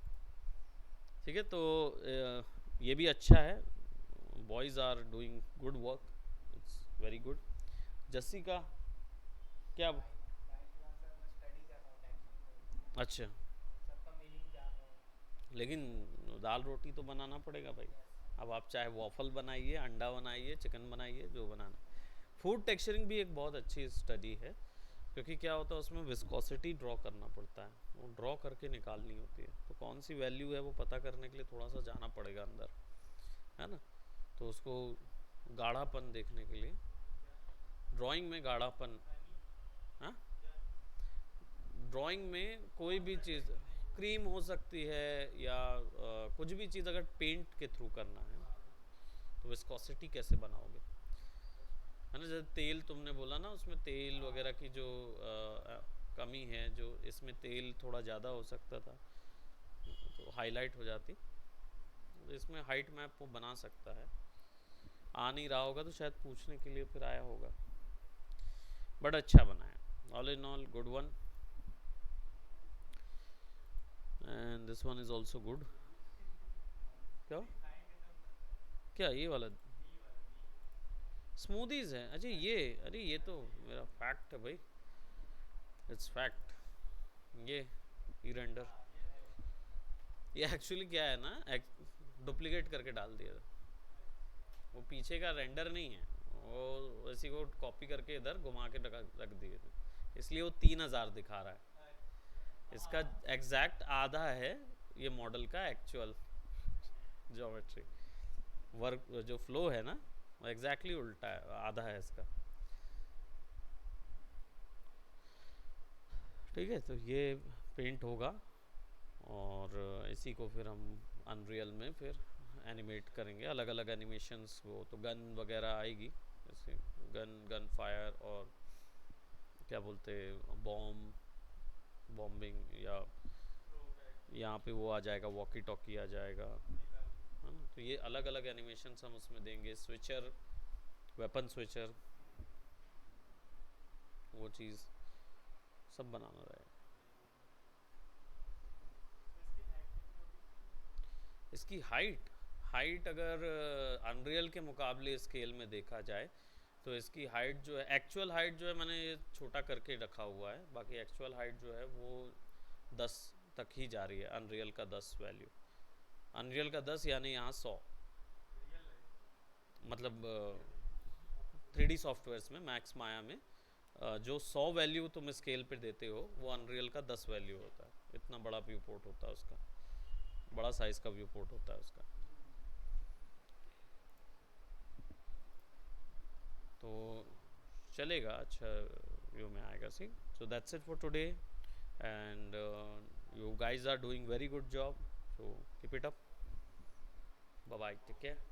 ठीक है। तो ये भी अच्छा है, boys are doing good work, it's very good. Jassi का क्या? पाइथन सर मैं स्टडी कर रहा हूँ टेक्सटिंग, अच्छा, सबका मीनिंग जान रहा हूँ। लेकिन दाल रोटी तो बनाना पड़ेगा भाई। यस। अब आप चाहे वॉफल बनाइए, अंडा बनाइए, चिकन बनाइए, जो बनाना। फूड टेक्सचरिंग भी एक बहुत अच्छी स्टडी है, क्योंकि क्या होता है उसमें विस्कोसिटी ड्रॉ करना पड़ता है, वो ड्रॉ करके निकालनी होती है। तो कौन सी वैल्यू है वो पता करने के लिए थोड़ा सा जाना पड़ेगा अंदर, है ना। तो उसको गाढ़ापन देखने के लिए, ड्राइंग में गाढ़ापन, हनी। हाँ, क्या? ड्राइंग में कोई कौन भी सा चीज़, टेक्सचर नहीं है? क्रीम हो सकती है या कुछ भी चीज़ अगर पेंट के थ्रू करना है, हाँ तो विस्कोसिटी कैसे बनाओगे, समझ में आया। है ना। जैसे तेल तुमने बोला ना, उसमें तेल वगैरह की जो कमी है, जो इसमें तेल थोड़ा ज़्यादा हो सकता था तो हाईलाइट हो जाती। तो इसमें हाइट मैप वो बना सकता है। आ नहीं रहा होगा तो शायद पूछने के लिए फिर आया होगा, बट अच्छा बनाया, all in all good one. And this one is also good. क्या? नहीं खाएंगे तब ना सर। क्या ये वाला नी वाला नी। स्मूदीज़ है? अच्छा ये, अरे ये तो मेरा फैक्ट है भाई, इट्स फैक्ट। ये ई रेंडर, हाँ ये है। ये एक्चुअली क्या है ना, डुप्लीकेट करके डाल दिया था। अच्छा। वो पीछे का रेंडर नहीं है, वो इसी को कॉपी करके इधर घुमा के रख दिए थे, इसलिए वो 3,000 दिखा रहा है। अच्छा इसका हाँ। एग्जैक्ट आधा है ये मॉडल का एक्चुअल ज्योमेट्री, वर्क जो फ्लो है ना, वो एग्जैक्टली उल्टा है, आधा है इसका। ठीक है, तो ये पेंट होगा और इसी को फिर हम अनरियल में फिर एनिमेट करेंगे, अलग अलग एनिमेशंस। वो तो गन वगैरह आएगी, जैसे गन फायर, और क्या बोलते, बॉम्ब, बॉम्बिंग, या थ्रो बैक यहाँ पे वो आ जाएगा, वॉकी टॉकी आ जाएगा, निकाल। है ना। तो ये अलग अलग एनिमेशंस हम उसमें देंगे, स्विचर, वेपन स्विचर, वो चीज़ सब बनाना रहेगा। तो इसकी हाइट कितनी होगी? इसकी हाइट, हाइट अगर अनरियल के मुकाबले स्केल में देखा जाए तो इसकी हाइट जो है, एक्चुअल हाइट जो है, मैंने ये छोटा करके रखा हुआ है, बाकी एक्चुअल हाइट जो है वो 10 तक ही जा रही है, अनरियल का 10 वैल्यू, अनरियल का 10 यानी यहाँ 100, रियल है। मतलब 3D सॉफ्टवेयर्स में, मैक्स माया में जो 100 वैल्यू तुम स्केल पे देते हो वो अनरियल का 10 वैल्यू होता है। इतना बड़ा व्यू पोर्ट होता है उसका, बड़ा साइज का व्यू पोर्ट होता है उसका। तो चलेगा, अच्छा व्यू में आएगा। See, so that's it for today and you guys are doing very good job, so keep it up, bye bye, take care.